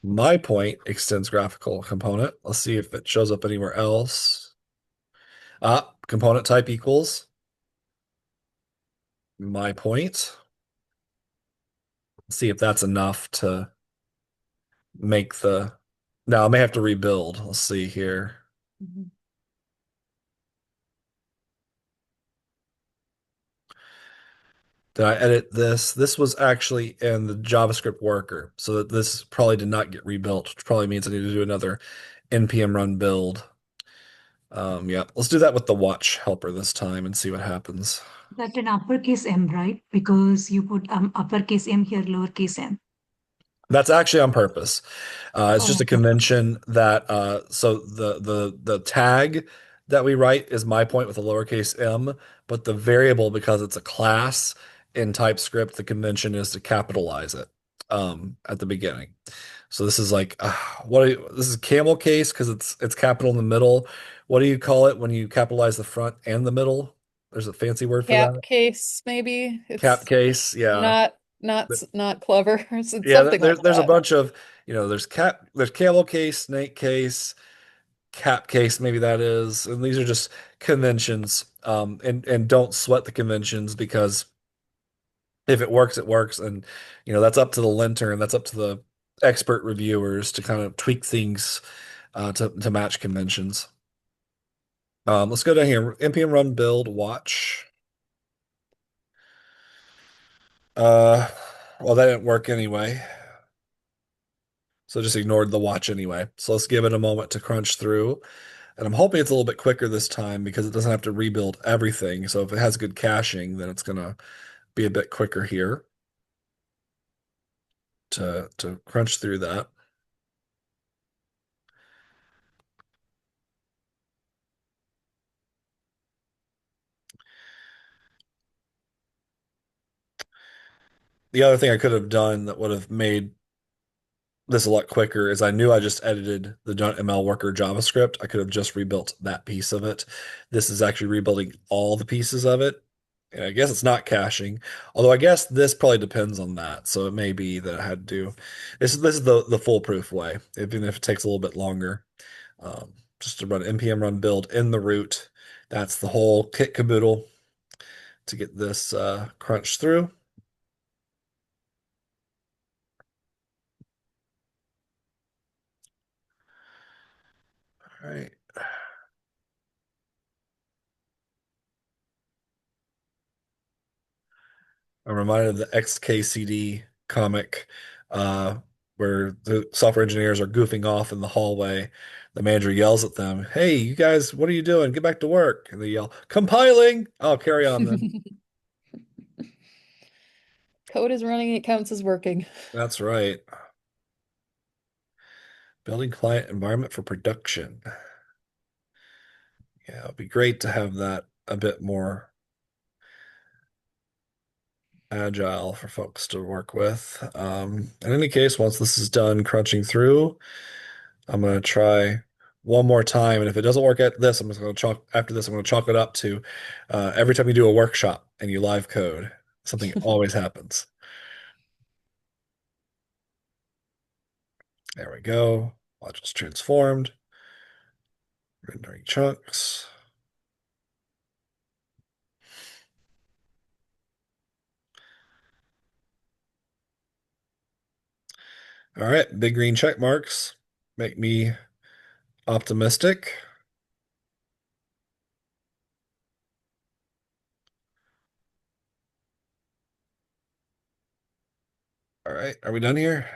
My point extends graphical component. Let's see if it shows up anywhere else. Component type equals my point. Let's see if that's enough to make the. Now I may have to rebuild. Let's see here. Mhm. Did I edit this? This was actually in the JavaScript worker, so that this probably did not get rebuilt, which probably means I need to do another npm run build. Yeah, let's do that with the watch helper this time and see what happens. That an uppercase M, right? Because you put uppercase M here, lowercase m. That's actually on purpose. It's just Oh, a okay. convention that so the tag that we write is my point with a lowercase m, but the variable, because it's a class in TypeScript, the convention is to capitalize it at the beginning. So this is like this is camel case because it's capital in the middle. What do you call it when you capitalize the front and the middle? There's a fancy word for Cap that. case, maybe. Cap It's case, yeah. not clever. It's Yeah, something like there's a that. bunch of, there's camel case, snake case, cap case, maybe that is, and these are just conventions. And don't sweat the conventions because if it works, it works, and that's up to the linter and that's up to the expert reviewers to kind of tweak things to match conventions. Let's go down here. npm run build watch. Uh, well, that didn't work anyway. So just ignored the watch anyway. So let's give it a moment to crunch through. And I'm hoping it's a little bit quicker this time because it doesn't have to rebuild everything. So if it has good caching, then it's gonna be a bit quicker here to crunch through that. The other thing I could have done that would have made this a lot quicker is I knew I just edited the .ml worker JavaScript. I could have just rebuilt that piece of it. This is actually rebuilding all the pieces of it. And I guess it's not caching, although I guess this probably depends on that. So it may be that I had to do this is the foolproof way, even if it takes a little bit longer. Just to run npm run build in the root. That's the whole kit caboodle to get this crunched through. All right. I'm reminded of the XKCD comic where the software engineers are goofing off in the hallway. The manager yells at them, "Hey, you guys, what are you doing? Get back to work." And they yell, "Compiling." Oh, carry on then. Code is running, it counts as working. That's right. Building client environment for production. Yeah, it'd be great to have that a bit more agile for folks to work with. In any case, once this is done crunching through, I'm gonna try one more time, and if it doesn't work at this, I'm just gonna chalk after this. I'm gonna chalk it up to every time you do a workshop and you live code, something always happens. There we go. Modules transformed, rendering chunks. All right, big green check marks make me optimistic. All right, are we done here?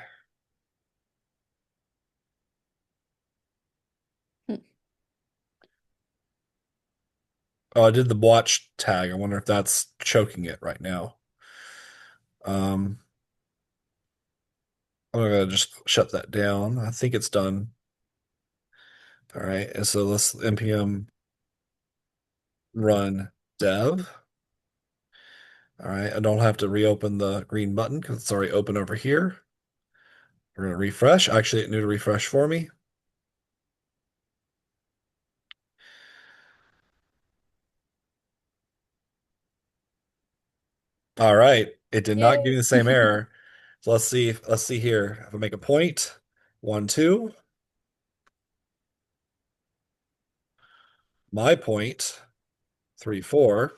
Oh, I did the watch tag. I wonder if that's choking it right now. Um, I'm gonna just shut that down. I think it's done. All right, and so let's npm run dev. All right, I don't have to reopen the green button because it's already open over here. We're going to refresh. Actually, it knew to refresh for me. All right, it did not give me Yay. the same error. So let's see here. If I make a point, 1, 2, my point, 3, 4,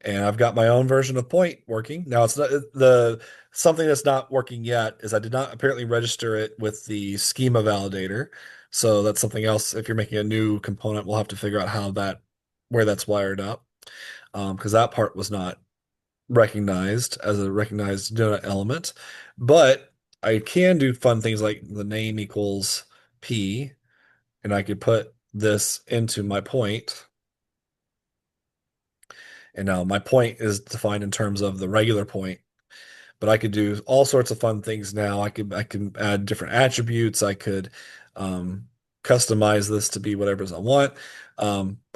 and I've got my own version of point working. Now it's not the something that's not working yet is I did not apparently register it with the schema validator. So that's something else. If you're making a new component, we'll have to figure out where that's wired up. Because that part was not recognized as a recognized donut element. But I can do fun things like the name equals P, and I could put this into my point. And now my point is defined in terms of the regular point, but I could do all sorts of fun things now. I can add different attributes. I could um, customize this to be whatever I want.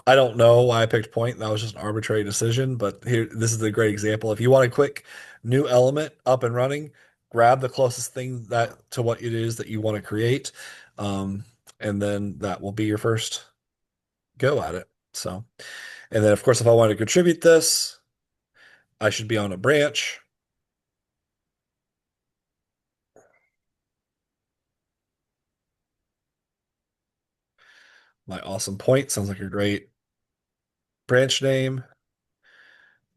I don't know why I picked point. That was just an arbitrary decision, but here this is a great example. If you want a quick new element up and running, grab the closest thing that to what it is that you want to create, um, and then that will be your first go at it. So, and then of course, if I want to contribute this, I should be on a branch. My awesome point sounds like a great branch name.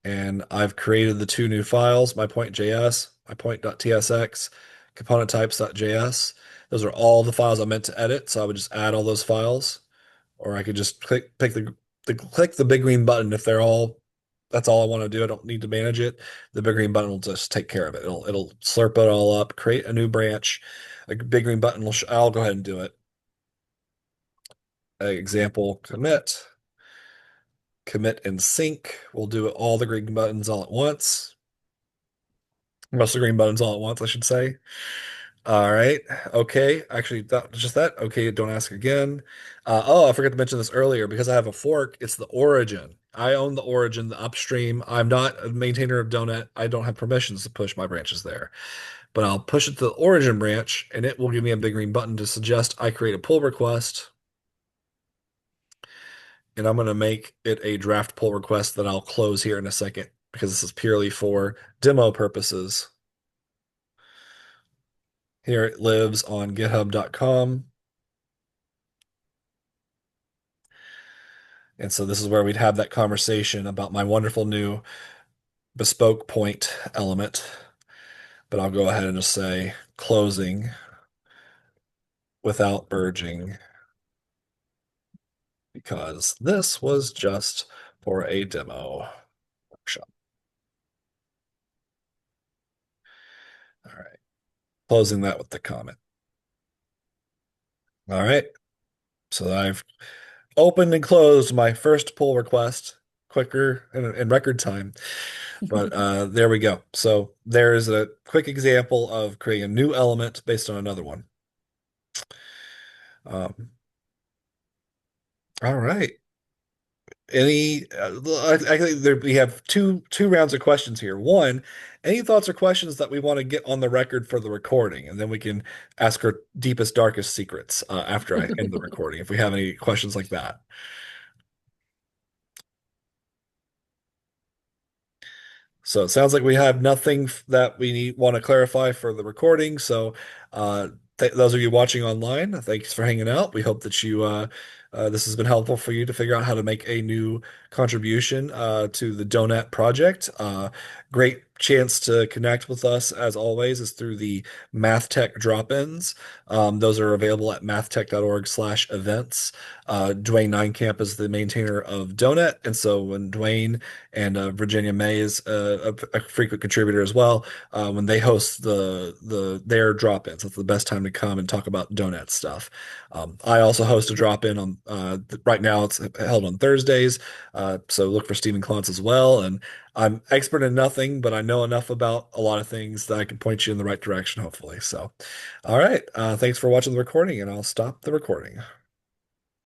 And I've created the two new files, my point.js, my point.tsx, component types.js. Those are all the files I meant to edit. So I would just add all those files, or I could just click the big green button if that's all I want to do. I don't need to manage it. The big green button will just take care of it. It'll slurp it all up, create a new branch. A big green button I'll go ahead and do it. Example commit and sync. We'll do all the green buttons all at once. Most of the green buttons all at once, I should say. All right. Okay. Actually, just that. Okay. Don't ask again. Oh, I forgot to mention this earlier. Because I have a fork, it's the origin. I own the origin, the upstream. I'm not a maintainer of Doenet. I don't have permissions to push my branches there. But I'll push it to the origin branch, and it will give me a big green button to suggest I create a pull request. And I'm going to make it a draft pull request that I'll close here in a second because this is purely for demo purposes. Here it lives on github.com. And so this is where we'd have that conversation about my wonderful new bespoke point element. But I'll go ahead and just say closing without urging because this was just for a demo workshop. All right. Closing that with the comment. All right. So I've opened and closed my first pull request quicker in record time. But there we go. So there's a quick example of creating a new element based on another one. Um, all right. I think we have two rounds of questions here. One, any thoughts or questions that we want to get on the record for the recording, and then we can ask our deepest, darkest secrets after I end the recording, if we have any questions like that. So it sounds like we have nothing that want to clarify for the recording. So th those of you watching online, thanks for hanging out. We hope that this has been helpful for you to figure out how to make a new contribution to the Doenet project. Great chance to connect with us as always is through the Math Tech drop-ins. Those are available at mathtech.org/events. Dwayne Ninecamp is the maintainer of Doenet, and so when Dwayne and Virginia May is a frequent contributor as well. When they host their drop-ins, that's the best time to come and talk about Doenet stuff. I also host a drop-in on right now. It's held on Thursdays, so look for Stephen Klontz as well. And I'm expert in nothing, but I know enough about a lot of things that I can point you in the right direction, hopefully. So, all right, thanks for watching the recording, and I'll stop the recording.